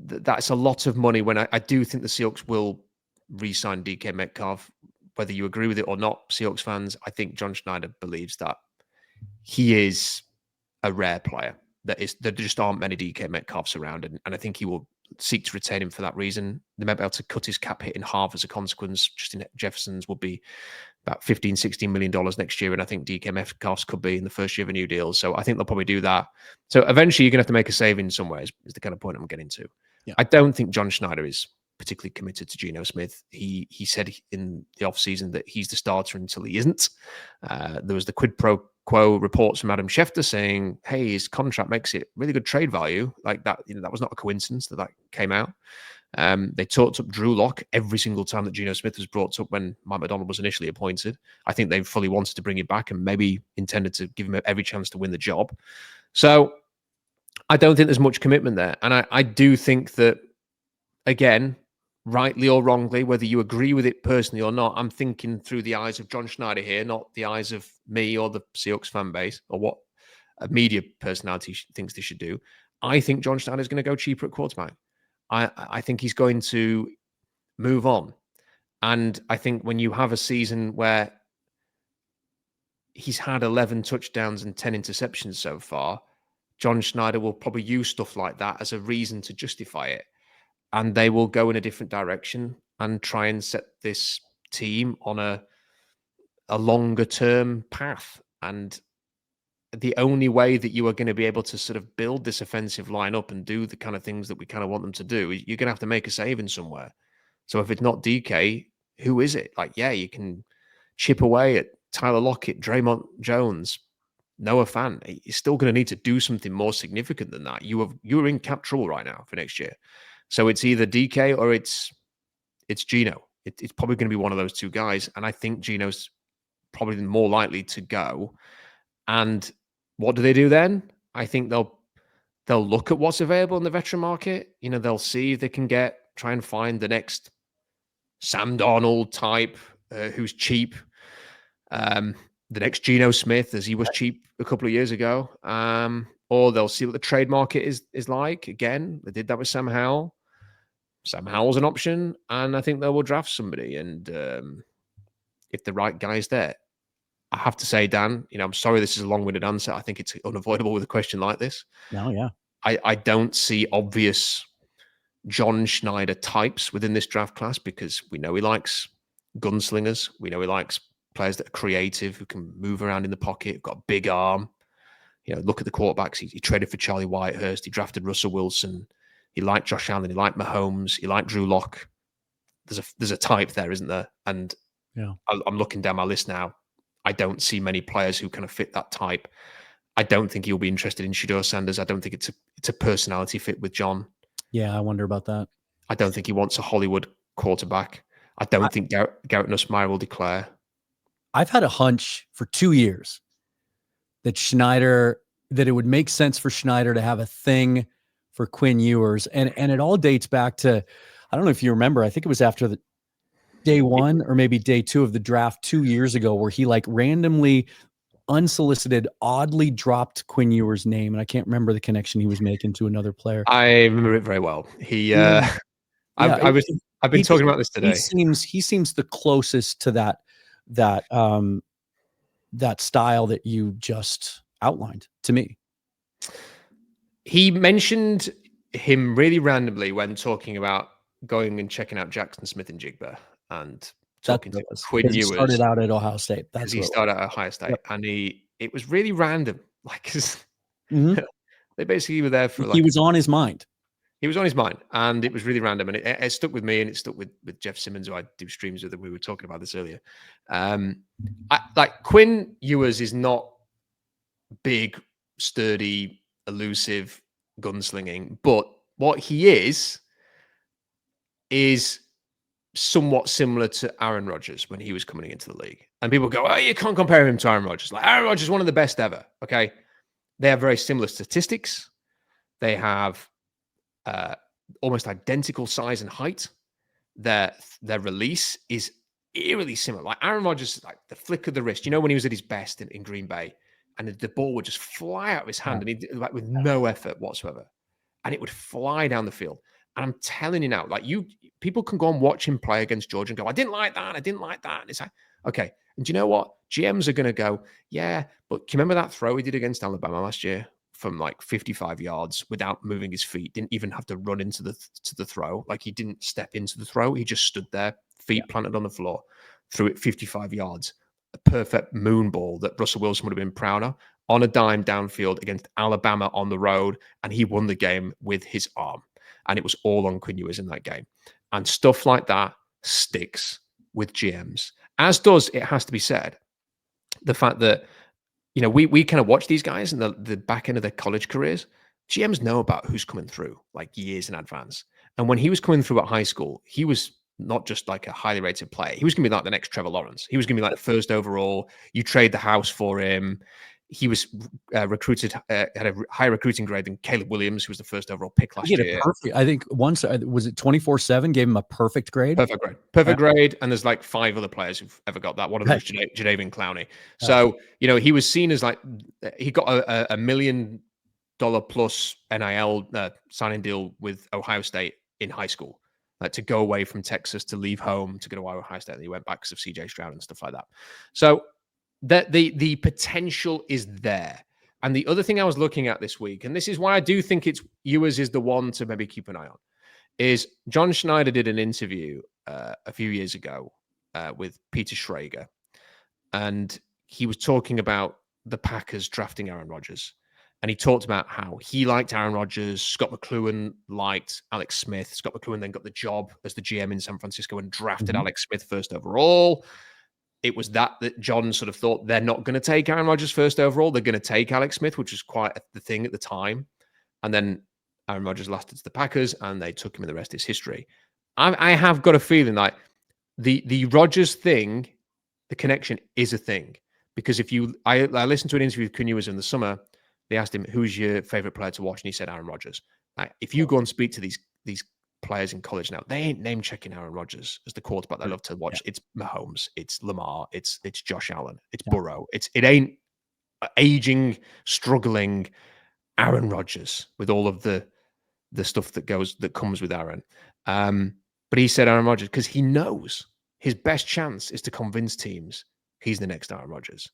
[SPEAKER 3] that's a lot of money when I do think the Seahawks will re-sign DK Metcalf. Whether you agree with it or not, Seahawks fans, I think John Schneider believes that he is a rare player. There just aren't many DK Metcalfs around. And I think he will seek to retain him for that reason. They might be able to cut his cap hit in half as a consequence. Justin Jefferson's will be about $15-16 million next year. And I think DK Metcalf's could be in the first year of a new deal. So I think they'll probably do that. So eventually you're going to have to make a saving somewhere is the kind of point I'm getting to. Yeah. I don't think John Schneider is particularly committed to Geno Smith. He said in the offseason that he's the starter until he isn't. There was the quid pro quo reports from Adam Schefter saying, hey, his contract makes it really good trade value. Like that, that was not a coincidence that came out. They talked up Drew Lock every single time that Geno Smith was brought up when Mike McDonald was initially appointed. I think they fully wanted to bring him back and maybe intended to give him every chance to win the job. So I don't think there's much commitment there. And I do think that, again, rightly or wrongly, whether you agree with it personally or not, I'm thinking through the eyes of John Schneider here, not the eyes of me or the Seahawks fan base or what a media personality thinks they should do. I think John Schneider is going to go cheaper at quarterback. I think he's going to move on. And I think when you have a season where he's had 11 touchdowns and 10 interceptions so far. John Schneider will probably use stuff like that as a reason to justify it. And they will go in a different direction and try and set this team on a longer term path. And the only way that you are going to be able to sort of build this offensive line up and do the kind of things that we kind of want them to do, you're going to have to make a saving somewhere. So if it's not DK, who is it? Like, yeah, you can chip away at Tyler Lockett, Draymond Jones, Noah Fant. You're still going to need to do something more significant than that. You're in cap trouble right now for next year. So it's either DK or it's Geno. It's probably going to be one of those two guys. And I think Geno's probably more likely to go. And what do they do then? I think they'll look at what's available in the veteran market. You know, they'll see if they can try and find the next Sam Darnold type who's cheap. The next Geno Smith, as he was cheap a couple of years ago. Or they'll see what the trade market is like. Again, they did that with Sam Howell. Sam Howell's an option, and I think they will draft somebody. And if the right guy's there, I have to say, Dan, you know, I'm sorry this is a long-winded answer. I think it's unavoidable with a question like this.
[SPEAKER 1] No, yeah.
[SPEAKER 3] I don't see obvious John Schneider types within this draft class because we know he likes gunslingers. We know he likes players that are creative, who can move around in the pocket, got a big arm. You know, look at the quarterbacks. He traded for Charlie Whitehurst. He drafted Russell Wilson. He liked Josh Allen. He liked Mahomes. He liked Drew Lock. There's a type there, isn't there? And
[SPEAKER 1] yeah,
[SPEAKER 3] I'm looking down my list now. I don't see many players who kind of fit that type. I don't think he'll be interested in Shedeur Sanders. I don't think it's a personality fit with John.
[SPEAKER 1] Yeah, I wonder about that.
[SPEAKER 3] I don't think he wants a Hollywood quarterback. I don't think Garrett Nussmeier will declare.
[SPEAKER 1] I've had a hunch for 2 years that it would make sense for Schneider to have a thing for Quinn Ewers. And it all dates back to, I don't know if you remember, I think it was after the day one or maybe day two of the draft 2 years ago, where he like randomly unsolicited, oddly dropped Quinn Ewers' name. And I can't remember the connection he was making to another player.
[SPEAKER 3] I remember it very well. I've been talking about this today.
[SPEAKER 1] He seems the closest to that style that you just outlined to me.
[SPEAKER 3] He mentioned him really randomly when talking about going and checking out Jackson Smith and Jigba and talking to Quinn Ewers.
[SPEAKER 1] He started out at Ohio State.
[SPEAKER 3] He started at Ohio State, yep. And it was really random. Like, they basically were there for. Like,
[SPEAKER 1] he was on his mind.
[SPEAKER 3] He was on his mind, and it was really random, and it stuck with me, and it stuck with Jeff Simmons, who I do streams with, and we were talking about this earlier. Like Quinn Ewers is not big, sturdy, elusive, gunslinging, but what he is somewhat similar to Aaron Rodgers when he was coming into the league. And people go, oh, you can't compare him to Aaron Rodgers. Like, Aaron Rodgers is one of the best ever. Okay. They have very similar statistics. They have almost identical size and height. Their release is eerily similar. Like Aaron Rodgers, like the flick of the wrist, you know, when he was at his best in Green Bay, and the ball would just fly out of his hand, and he like with no effort whatsoever, and it would fly down the field. And I'm telling you now, like people can go and watch him play against Georgia and go, I didn't like that. And it's like, okay. And do you know what? GMs are going to go, yeah, but can you remember that throw he did against Alabama last year from like 55 yards without moving his feet? Didn't even have to run into the throw. Like he didn't step into the throw. He just stood there, feet planted on the floor, threw it 55 yards. A perfect moon ball that Russell Wilson would have been proud of on a dime downfield against Alabama on the road. And he won the game with his arm. And it was all on Quinn Ewers in that game. And stuff like that sticks with GMs. As does, it has to be said, the fact that, you know, we kind of watch these guys in the back end of their college careers. GMs know about who's coming through like years in advance. And when he was coming through at high school, he was not just like a highly rated player. He was going to be like the next Trevor Lawrence. He was going to be like the first overall. You trade the house for him. He was recruited, had a higher recruiting grade than Caleb Williams, who was the first overall pick last year.
[SPEAKER 1] I think once, was it 24/7 gave him a perfect grade?
[SPEAKER 3] Perfect grade. And there's like 5 other players who've ever got that. One of them was Jadeveon Clowney. So, you know, he was seen as like, he got a $1 million plus NIL signing deal with Ohio State in high school. To go away from Texas, to leave home, to go to Ohio State. And he went back because of CJ Stroud and stuff like that. So that the potential is there. And the other thing I was looking at this week, and this is why I do think it's Ewers is the one to maybe keep an eye on, is John Schneider did an interview a few years ago with Peter Schrager, and he was talking about the Packers drafting Aaron Rodgers. And he talked about how he liked Aaron Rodgers. Scott McCloughan liked Alex Smith. Scott McCloughan then got the job as the GM in San Francisco and drafted Alex Smith first overall. It was that John sort of thought they're not going to take Aaron Rodgers first overall. They're going to take Alex Smith, which was quite the thing at the time. And then Aaron Rodgers lasted to the Packers and they took him, and the rest is history. I have got a feeling like the Rodgers thing, the connection is a thing. Because I listened to an interview with Ewers in the summer. They asked him, who's your favorite player to watch? And he said, Aaron Rodgers. If you go and speak to these players in college now, they ain't name checking Aaron Rodgers as the quarterback they love to watch. Yeah. It's Mahomes, it's Lamar, it's Josh Allen, it's Burrow. It ain't aging, struggling Aaron Rodgers with all of the stuff that comes with Aaron. But he said Aaron Rodgers because he knows his best chance is to convince teams he's the next Aaron Rodgers.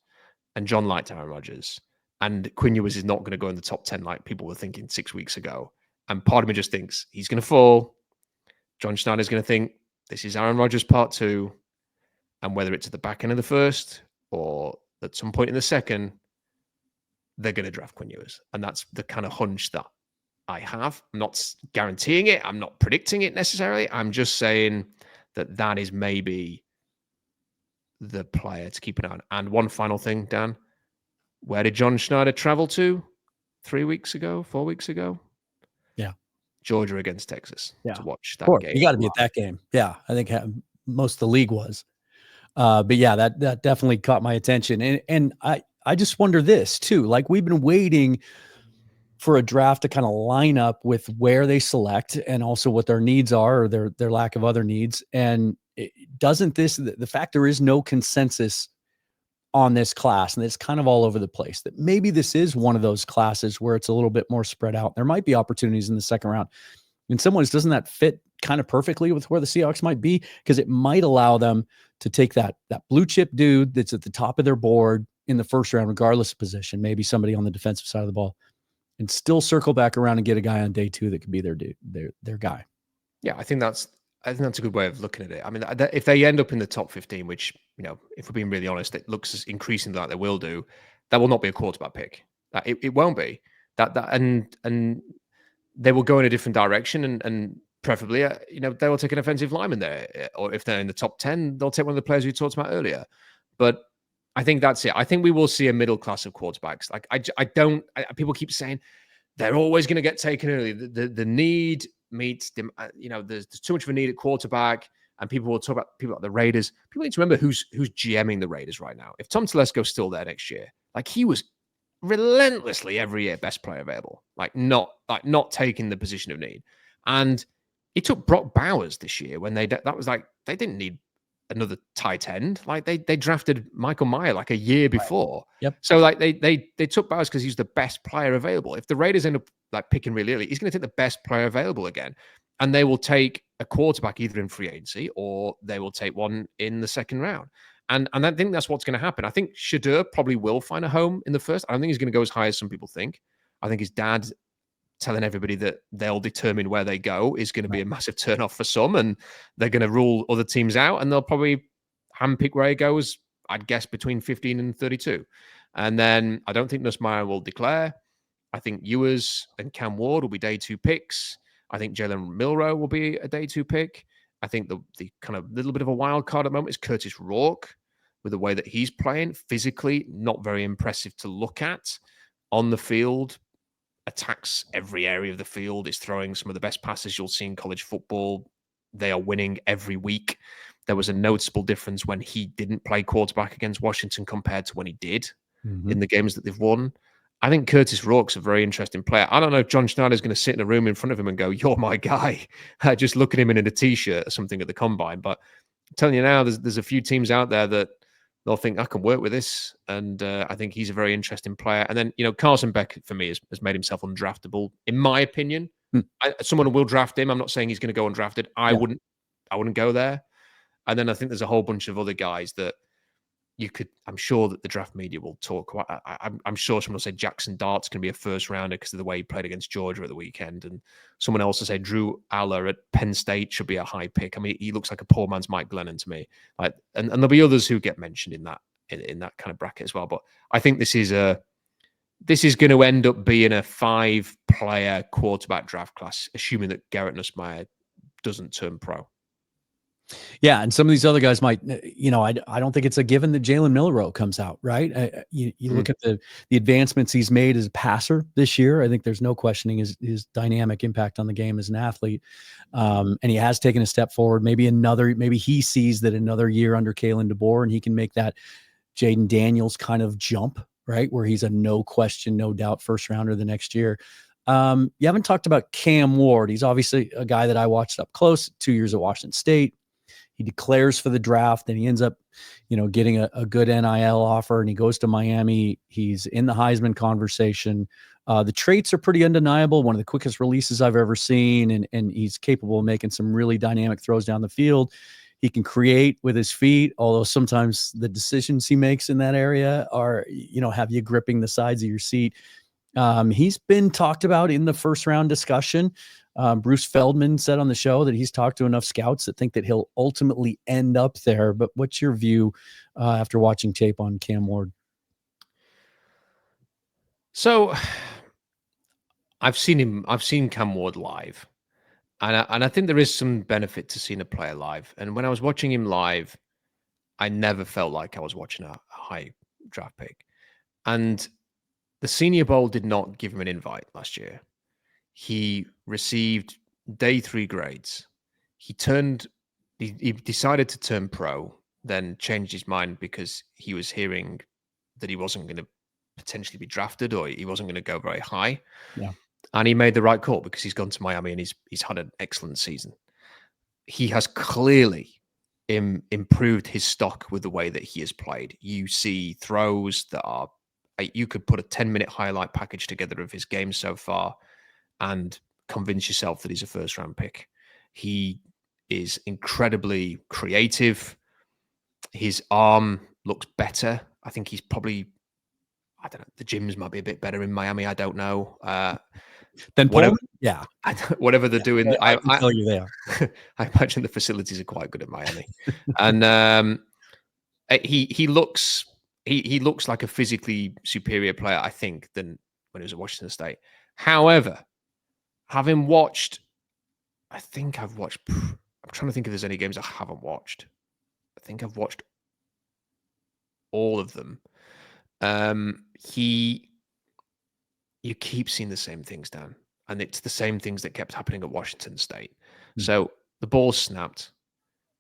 [SPEAKER 3] And John liked Aaron Rodgers. And Quinn Ewers is not going to go in the top 10 like people were thinking 6 weeks ago. And part of me just thinks he's going to fall. John Schneider's going to think this is Aaron Rodgers part 2. And whether it's at the back end of the first or at some point in the second, they're going to draft Quinn Ewers. And that's the kind of hunch that I have. I'm not guaranteeing it. I'm not predicting it necessarily. I'm just saying that is maybe the player to keep an eye on. And one final thing, Dan. Where did John Schneider travel to 4 weeks ago?
[SPEAKER 1] Yeah.
[SPEAKER 3] Georgia against Texas to watch that game.
[SPEAKER 1] You got to be at that game. Yeah. I think most of the league was. But yeah, that definitely caught my attention. And I just wonder this too, like we've been waiting for a draft to kind of line up with where they select and also what their needs are or their lack of other needs. And the fact there is no consensus on this class, and it's kind of all over the place, that maybe this is one of those classes where it's a little bit more spread out. There might be opportunities in the second round. In some ways, doesn't that fit kind of perfectly with where the Seahawks might be? Because it might allow them to take that blue chip dude that's at the top of their board in the first round, regardless of position, maybe somebody on the defensive side of the ball, and still circle back around and get a guy on day 2 that could be their guy.
[SPEAKER 3] Yeah, I think that's a good way of looking at it. I mean, if they end up in the top 15, which, if we're being really honest, it looks increasingly like they will do, that will not be a quarterback pick. It won't be. And they will go in a different direction and preferably, they will take an offensive lineman there. Or if they're in the top 10, they'll take one of the players we talked about earlier. But I think that's it. I think we will see a middle class of quarterbacks. Like people keep saying they're always going to get taken early. The need meets them. There's too much of a need at quarterback, and people will talk about people like the Raiders. People need to remember who's GMing the Raiders right now. If Tom Telesco's still there next year, like he was relentlessly every year best player available, not taking the position of need. And he took Brock Bowers this year when they didn't need another tight end. Like they drafted Michael Mayer like a year before.
[SPEAKER 1] Yep.
[SPEAKER 3] So they took Bowers because he's the best player available. If the Raiders end up picking really early, he's going to take the best player available again. And they will take a quarterback either in free agency or they will take one in the second round. And I think that's what's going to happen. I think Shadur probably will find a home in the first. I don't think he's going to go as high as some people think. I think his dad telling everybody that they'll determine where they go is going to be a massive turnoff for some, and they're going to rule other teams out, and they'll probably handpick where he goes, I'd guess, between 15 and 32. And then I don't think Nussmeier will declare. I think Ewers and Cam Ward will be day 2 picks. I think Jalen Milroe will be a day 2 pick. I think the kind of little bit of a wild card at the moment is Curtis Rourke, with the way that he's playing. Physically, not very impressive to look at. On the field, attacks every area of the field, is throwing some of the best passes you'll see in college football. They are winning every week. There was a noticeable difference when he didn't play quarterback against Washington compared to when he did in the games that they've won. I think Curtis Rourke's a very interesting player. I don't know if John Schneider's going to sit in a room in front of him and go, "You're my guy." Just look at him in a T-shirt or something at the combine. But I'm telling you now, there's a few teams out there that they'll think, I can work with this. And I think he's a very interesting player. And then, Carson Beck, for me, has made himself undraftable, in my opinion. Someone will draft him. I'm not saying he's going to go undrafted. I wouldn't go there. And then I think there's a whole bunch of other guys that I'm sure that the draft media will talk. I'm sure someone will say Jackson Dart's going to be a first rounder because of the way he played against Georgia at the weekend. And someone else will say Drew Aller at Penn State should be a high pick. I mean, he looks like a poor man's Mike Glennon to me. Like, and there'll be others who get mentioned in that kind of bracket as well. But I think this is going to end up being a 5-player quarterback draft class, assuming that Garrett Nussmeier doesn't turn pro.
[SPEAKER 1] Yeah, and some of these other guys might, I don't think it's a given that Jalen Milroe comes out, right? You look at the advancements he's made as a passer this year. I think there's no questioning his dynamic impact on the game as an athlete, and he has taken a step forward. Maybe he sees that another year under Kalen DeBoer, and he can make that Jaden Daniels kind of jump, right, where he's a no question, no doubt first rounder the next year. You haven't talked about Cam Ward. He's obviously a guy that I watched up close, 2 years at Washington State. He declares for the draft and he ends up, getting a good NIL offer, and he goes to Miami. He's in the Heisman conversation. The traits are pretty undeniable. One of the quickest releases I've ever seen, and he's capable of making some really dynamic throws down the field. He can create with his feet, although sometimes the decisions he makes in that area are, have you gripping the sides of your seat. He's been talked about in the first round discussion. Bruce Feldman said on the show that he's talked to enough scouts that think that he'll ultimately end up there. But what's your view after watching tape on Cam Ward?
[SPEAKER 3] So I've seen Cam Ward live, and I think there is some benefit to seeing a player live. And when I was watching him live, I never felt like I was watching a high draft pick. And the Senior Bowl did not give him an invite last year. He received day 3 grades. He decided to turn pro, then changed his mind because he was hearing that he wasn't going to potentially be drafted, or he wasn't going to go very high.
[SPEAKER 1] Yeah.
[SPEAKER 3] And he made the right call because he's gone to Miami and he's had an excellent season. He has clearly improved his stock with the way that he has played. You see throws that are, you could put a 10-minute highlight package together of his game so far and convince yourself that he's a first-round pick. He is incredibly creative. His arm looks better. I think he's probably, I don't know, the gyms might be a bit better in Miami. I don't know.
[SPEAKER 1] Then
[SPEAKER 3] whatever,
[SPEAKER 1] yeah,
[SPEAKER 3] whatever they're doing.
[SPEAKER 1] I can tell you they are.
[SPEAKER 3] I imagine the facilities are quite good at Miami. And he looks like a physically superior player, I think, than when he was at Washington State. However, having watched, I'm trying to think if there's any games I haven't watched. I think I've watched all of them. You keep seeing the same things, Dan, and it's the same things that kept happening at Washington State. So the ball's snapped.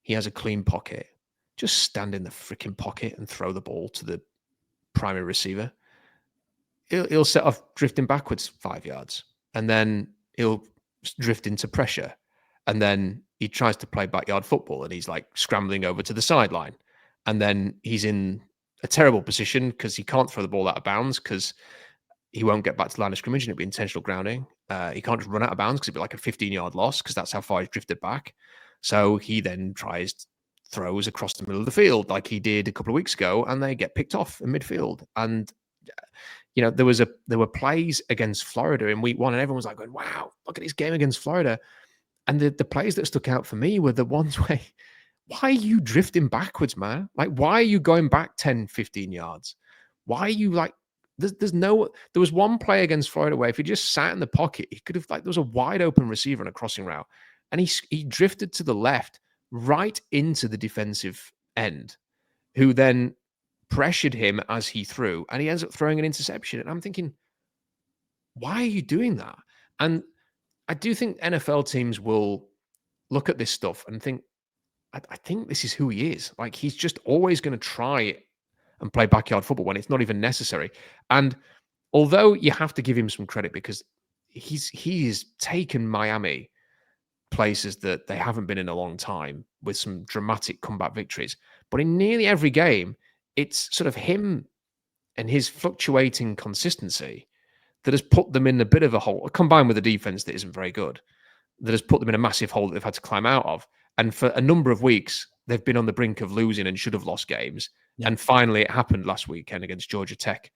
[SPEAKER 3] He has a clean pocket. Just stand in the freaking pocket and throw the ball to the primary receiver. He'll set off drifting backwards 5 yards, and then he'll drift into pressure. And then he tries to play backyard football, and he's like scrambling over to the sideline. And then he's in a terrible position because he can't throw the ball out of bounds because he won't get back to the line of scrimmage and it'll be intentional grounding. He can't just run out of bounds because it'll be like a 15-yard loss because that's how far he's drifted back. So he then throws across the middle of the field like he did a couple of weeks ago, and they get picked off in midfield. And there were plays against Florida in week 1, and everyone was like going, wow, look at his game against Florida. And the plays that stuck out for me were the ones where, why are you drifting backwards, man? Like, why are you going back 10, 15 yards? Why are you like, there was one play against Florida where if he just sat in the pocket, he could have, like, there was a wide open receiver on a crossing route, and he drifted to the left right into the defensive end, who then pressured him as he threw, and he ends up throwing an interception. And I'm thinking, why are you doing that? And I do think NFL teams will look at this stuff and think, I think this is who he is. Like, he's just always going to try and play backyard football when it's not even necessary. And although you have to give him some credit because he's taken Miami places that they haven't been in a long time with some dramatic comeback victories, but in nearly every game, it's sort of him and his fluctuating consistency that has put them in a bit of a hole, combined with a defense that isn't very good, that has put them in a massive hole that they've had to climb out of. And for a number of weeks, they've been on the brink of losing and should have lost games.
[SPEAKER 1] Yeah.
[SPEAKER 3] And finally, it happened last weekend against Georgia Tech.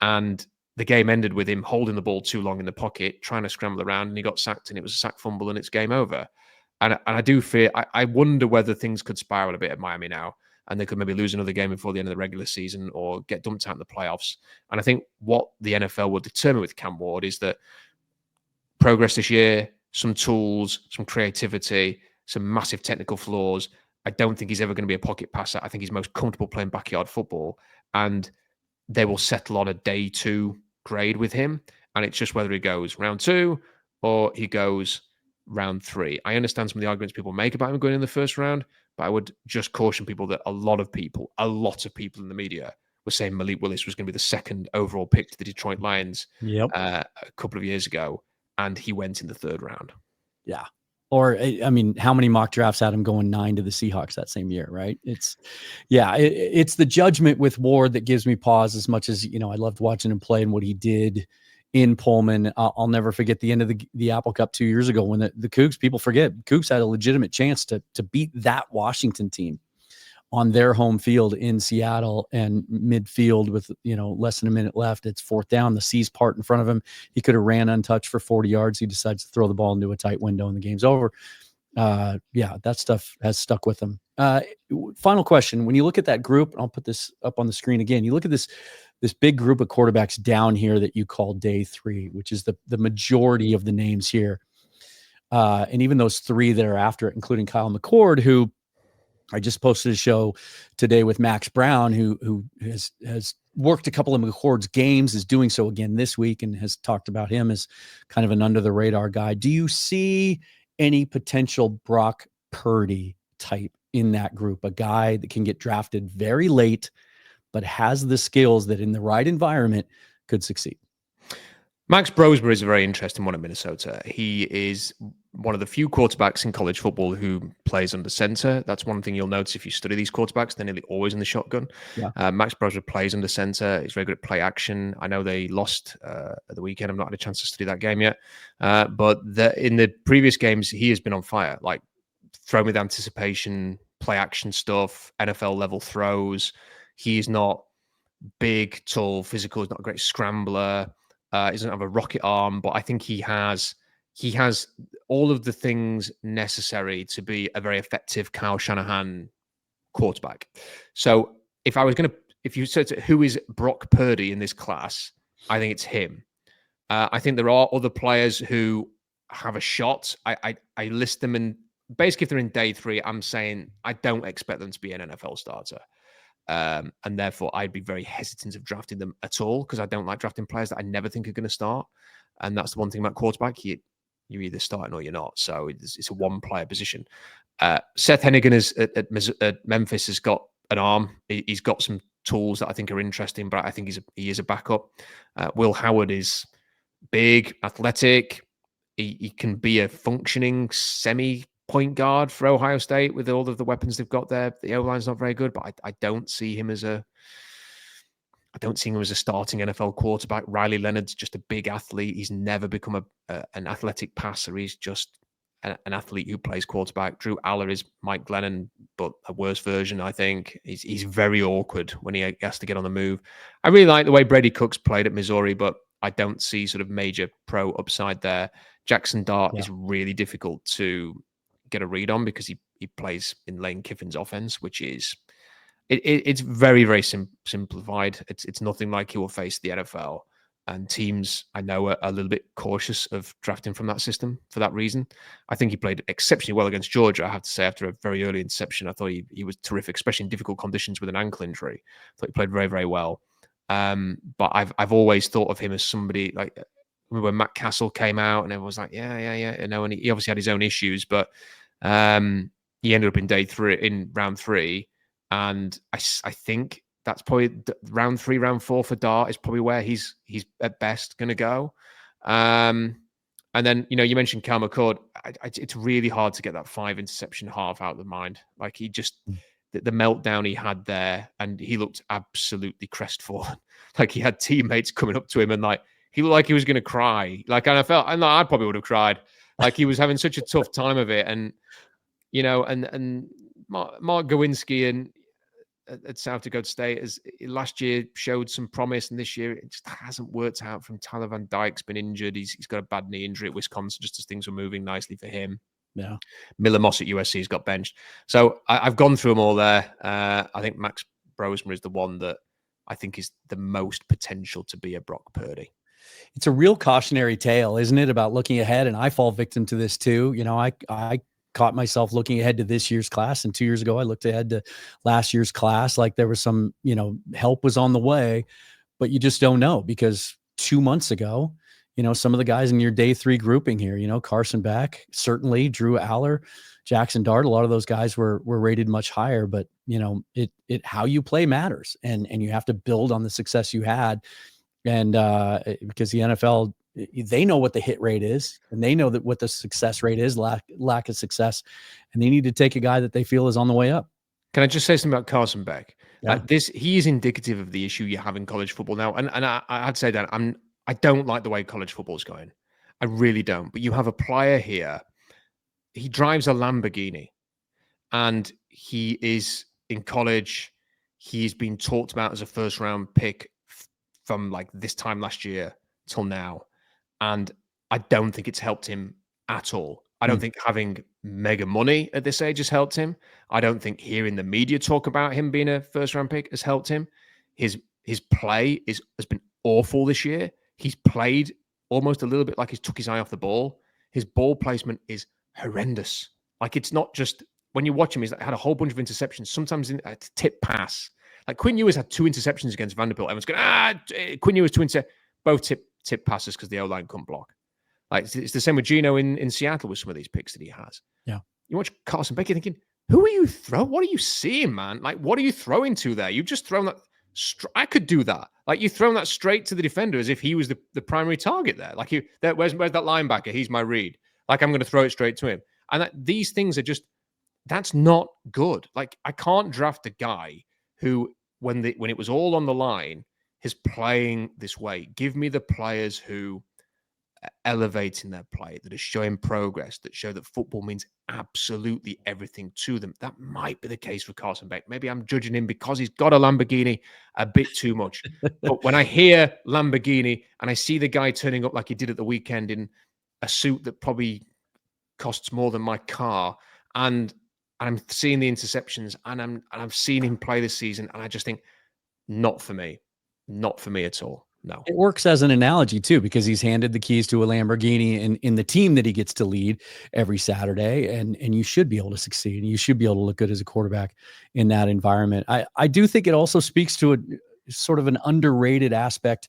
[SPEAKER 3] And the game ended with him holding the ball too long in the pocket, trying to scramble around, and he got sacked, and it was a sack fumble, and it's game over. And I do fear, I wonder whether things could spiral a bit at Miami now, and they could maybe lose another game before the end of the regular season or get dumped out in the playoffs. And I think what the NFL will determine with Cam Ward is that progress this year, some tools, some creativity, some massive technical flaws. I don't think he's ever going to be a pocket passer. I think he's most comfortable playing backyard football, and they will settle on a day 2 grade with him. And it's just whether he goes round 2 or he goes round 3. I understand some of the arguments people make about him going in the first round, but I would just caution people that a lot of people in the media were saying Malik Willis was going to be the second overall pick to the Detroit Lions a couple of years ago, and he went in the 3rd round.
[SPEAKER 1] Yeah. Or, I mean, how many mock drafts had him going 9 to the Seahawks that same year, right? It's the judgment with Ward that gives me pause as much as, I loved watching him play and what he did in Pullman. I'll never forget the end of the Apple Cup 2 years ago when the Cougs, people forget, Cougs had a legitimate chance to beat that Washington team on their home field in Seattle, and midfield with, less than a minute left. It's 4th down. The C's part in front of him. He could have ran untouched for 40 yards. He decides to throw the ball into a tight window and the game's over. That stuff has stuck with him. Final question. When you look at that group, I'll put this up on the screen again. You look at this big group of quarterbacks down here that you call day 3, which is the majority of the names here. And even those 3 that are after it, including Kyle McCord, who I just posted a show today with Max Brown, who has worked a couple of McCord's games, is doing so again this week, and has talked about him as kind of an under the radar guy. Do you see any potential Brock Purdy type in that group, a guy that can get drafted very late, but has the skills that in the right environment could succeed?
[SPEAKER 3] Max Brosmer is a very interesting one at Minnesota. He is one of the few quarterbacks in college football who plays under center. That's one thing you'll notice if you study these quarterbacks. They're nearly always in the shotgun. Yeah. Max Brosmer plays under center. He's very good at play action. I know they lost at the weekend. I've not had a chance to study that game yet. But in the previous games, he has been on fire. Like, throw with anticipation, play action stuff, NFL level throws. He is not big, tall, physical. He's not a great scrambler. He doesn't have a rocket arm, but I think he has all of the things necessary to be a very effective Kyle Shanahan quarterback. So if you said who is Brock Purdy in this class, I think it's him. I think there are other players who have a shot. I list them in, basically if they're in day 3, I'm saying I don't expect them to be an NFL starter. And therefore, I'd be very hesitant of drafting them at all, because I don't like drafting players that I never think are going to start. And that's the one thing about quarterback. You're either starting or you're not. So it's a one-player position. Seth Hennigan at Memphis has got an arm. He's got some tools that I think are interesting, but I think he is a backup. Will Howard is big, athletic. He can be a functioning semi-point guard for Ohio State with all of the weapons they've got there. The O-line's not very good, but I don't see him as a starting NFL quarterback. Riley Leonard's just a big athlete. He's never become an athletic passer. He's just an athlete who plays quarterback. Drew Aller is Mike Glennon, but a worse version, I think. He's very awkward when he has to get on the move. I really like the way Brady Cook's played at Missouri, but I don't see sort of major pro upside there. Jackson Dart is really difficult to get a read on because he plays in Lane Kiffin's offense, which is it's very, very simplified. It's nothing like he will face the NFL. And teams, I know, are a little bit cautious of drafting from that system for that reason. I think he played exceptionally well against Georgia, I have to say, after a very early inception. I thought he was terrific, especially in difficult conditions with an ankle injury. I thought he played very, very well. But I've always thought of him as somebody like, when Matt Castle came out and everyone was like, yeah. You know, and he obviously had his own issues, but he ended up in round 3. And I think that's probably round 3, round 4 for Dart is probably where he's at best going to go. And then, you know, you mentioned Cal McCord. It's really hard to get that 5 interception half out of the mind. Like he just, the meltdown he had there, and he looked absolutely crestfallen. Like he had teammates coming up to him and like, he looked like he was going to cry. Like, and I probably would have cried. Like he was having such a tough time of it. And, you know, and Mark Gawinski and at South Dakota State as last year showed some promise, and this year it just hasn't worked out from Tyler Van Dyke's been injured. He's got a bad knee injury at Wisconsin just as things were moving nicely for him.
[SPEAKER 1] Yeah.
[SPEAKER 3] Miller Moss at USC's got benched. So I've gone through them all there. I think Max Brosmer is the one that I think is the most potential to be a Brock Purdy.
[SPEAKER 1] It's a real cautionary tale, isn't it, about looking ahead? And I fall victim to this too. You know, I caught myself looking ahead to this year's class, and 2 years ago I looked ahead to last year's class. Like there was some, you know, help was on the way, but you just don't know, because 2 months ago, you know, some of the guys in your day 3 grouping here, you know, Carson Beck, certainly Drew Aller, Jackson Dart, a lot of those guys were rated much higher, but you know, it how you play matters, and you have to build on the success you had. And because the NFL, they know what the hit rate is, and they know that what the success rate is, lack of success, and they need to take a guy that they feel is on the way up.
[SPEAKER 3] Can I just say something about Carson Beck?
[SPEAKER 1] Yeah.
[SPEAKER 3] He is indicative of the issue you have in college football now. And I'd say that I don't like the way college football is going. I really don't. But you have a player here. He drives a Lamborghini, and he is in college. He's been talked about as a first round pick from like this time last year till now. And I don't think it's helped him at all. I don't think having mega money at this age has helped him. I don't think hearing the media talk about him being a first round pick has helped him. His play has been awful this year. He's played almost a little bit like he's took his eye off the ball. His ball placement is horrendous. Like, it's not just when you watch him, he's had a whole bunch of interceptions, sometimes in a tip pass. Like Quinn Ewers had 2 interceptions against Vanderbilt. Everyone's going, Quinn Ewers 2 interceptions, both tip passes because the O-line couldn't block. Like, it's the same with Geno in Seattle with some of these picks that he has.
[SPEAKER 1] Yeah.
[SPEAKER 3] You watch Carson Beck, you're thinking, who are you throwing? What are you seeing, man? Like, what are you throwing to there? You've just thrown that. I could do that. Like, you've thrown that straight to the defender as if he was the primary target there. Like, where's that linebacker? He's my read. Like, I'm going to throw it straight to him. And these things are just, that's not good. Like, I can't draft a guy who, when it was all on the line, is playing this way. Give me the players who are elevating their play, that are showing progress, that show that football means absolutely everything to them. That might be the case for Carson Beck. Maybe I'm judging him because he's got a Lamborghini a bit too much. But when I hear Lamborghini and I see the guy turning up like he did at the weekend in a suit that probably costs more than my car, and I'm seeing the interceptions, and I've seen him play this season, and I just think, not for me at all. No.
[SPEAKER 1] It works as an analogy too, because he's handed the keys to a Lamborghini in the team that he gets to lead every Saturday, and you should be able to succeed, and you should be able to look good as a quarterback in that environment. I do think it also speaks to a sort of an underrated aspect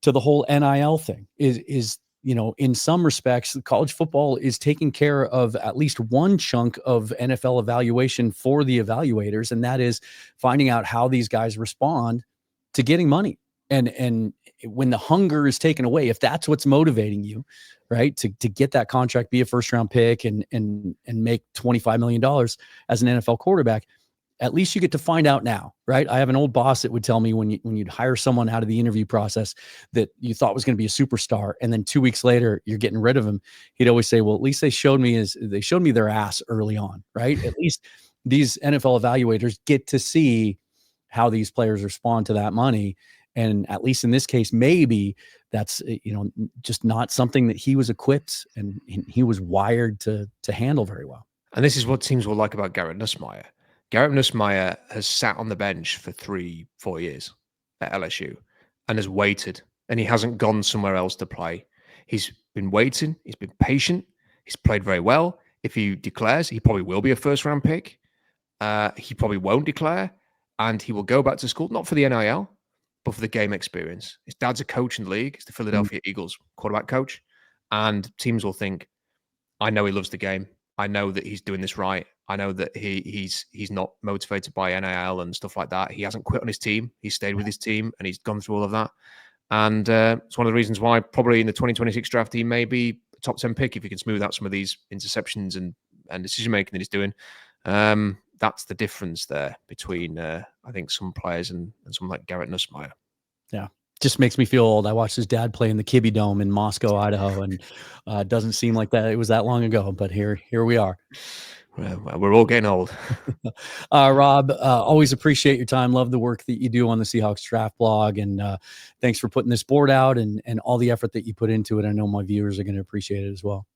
[SPEAKER 1] to the whole NIL thing. Is you know, in some respects, college football is taking care of at least one chunk of NFL evaluation for the evaluators, and that is finding out how these guys respond to getting money. And when the hunger is taken away, if that's what's motivating you, right, to get that contract, be a first round pick, and make $25 million as an NFL quarterback, at least you get to find out now, right? I have an old boss that would tell me when you'd hire someone out of the interview process that you thought was going to be a superstar, and then 2 weeks later you're getting rid of him, he'd always say, well, at least they showed me their ass early on, right? At least these NFL evaluators get to see how these players respond to that money. And at least in this case, maybe that's, you know, just not something that he was equipped and he was wired to handle very well.
[SPEAKER 3] And this is what teams will like about Garrett Nussmeier. Garrett Nussmeier has sat on the bench for 3-4 years at LSU and has waited, and he hasn't gone somewhere else to play. He's been waiting. He's been patient. He's played very well. If he declares, he probably will be a first-round pick. He probably won't declare, and he will go back to school, not for the NIL, but for the game experience. His dad's a coach in the league. He's the Philadelphia Eagles quarterback coach. And teams will think, I know he loves the game. I know that he's doing this right. I know that he's not motivated by NIL and stuff like that. He hasn't quit on his team. He's stayed with his team, and he's gone through all of that. And it's one of the reasons why probably in the 2026 draft, he may be a top 10 pick if he can smooth out some of these interceptions and decision-making that he's doing. That's the difference there between, I think, some players and someone like Garrett Nussmeier.
[SPEAKER 1] Yeah. Just makes me feel old. I watched his dad play in the Kibbe Dome in Moscow, Idaho, and it doesn't seem like that it was that long ago, but here we are.
[SPEAKER 3] We're all getting old.
[SPEAKER 1] Rob, always appreciate your time. Love the work that you do on the Seahawks draft blog. And thanks for putting this board out and all the effort that you put into it. I know my viewers are going to appreciate it as well.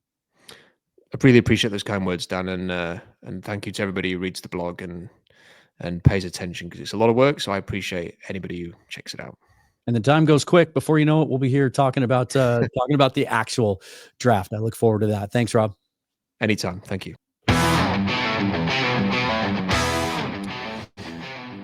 [SPEAKER 3] I really appreciate those kind words, Dan. And thank you to everybody who reads the blog and pays attention, because it's a lot of work. So I appreciate anybody who checks it out.
[SPEAKER 1] And the time goes quick. Before you know it, we'll be here talking about the actual draft. I look forward to that. Thanks, Rob.
[SPEAKER 3] Anytime. Thank you.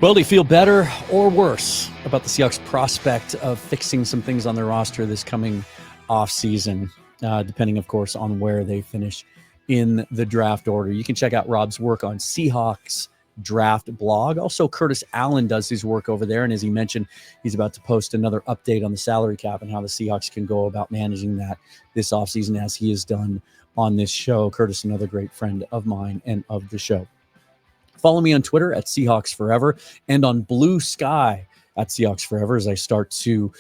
[SPEAKER 1] Well, do you feel better or worse about the Seahawks' prospect of fixing some things on their roster this coming offseason, depending, of course, on where they finish in the draft order? You can check out Rob's work on Seahawks draft blog. Also, Curtis Allen does his work over there. And as he mentioned, he's about to post another update on the salary cap and how the Seahawks can go about managing that this offseason, as he has done on this show. Curtis, another great friend of mine and of the show. Follow me on Twitter at Seahawks Forever and on Blue Sky at Seahawks Forever as I start to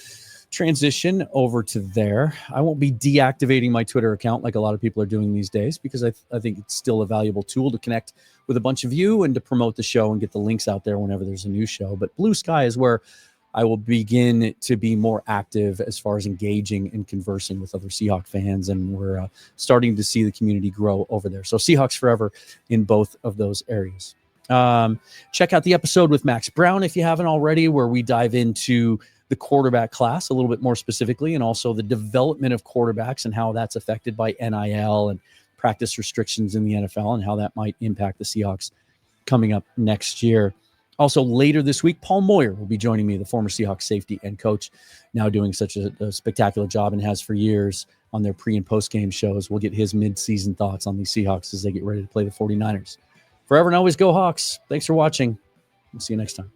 [SPEAKER 1] transition over to there. I won't be deactivating my Twitter account like a lot of people are doing these days, because I think it's still a valuable tool to connect with a bunch of you and to promote the show and get the links out there whenever there's a new show. But Blue Sky is where I will begin to be more active as far as engaging and conversing with other Seahawks fans, and we're starting to see the community grow over there. So Seahawks Forever in both of those areas. Check out the episode with Max Brown if you haven't already, where we dive into the quarterback class a little bit more specifically, and also the development of quarterbacks and how that's affected by NIL and practice restrictions in the NFL and how that might impact the Seahawks coming up next year. Also, later this week, Paul Moyer will be joining me, the former Seahawks safety and coach, now doing such a spectacular job and has for years on their pre- and post-game shows. We'll get his mid-season thoughts on the Seahawks as they get ready to play the 49ers. Forever and always go Hawks. Thanks for watching. We'll see you next time.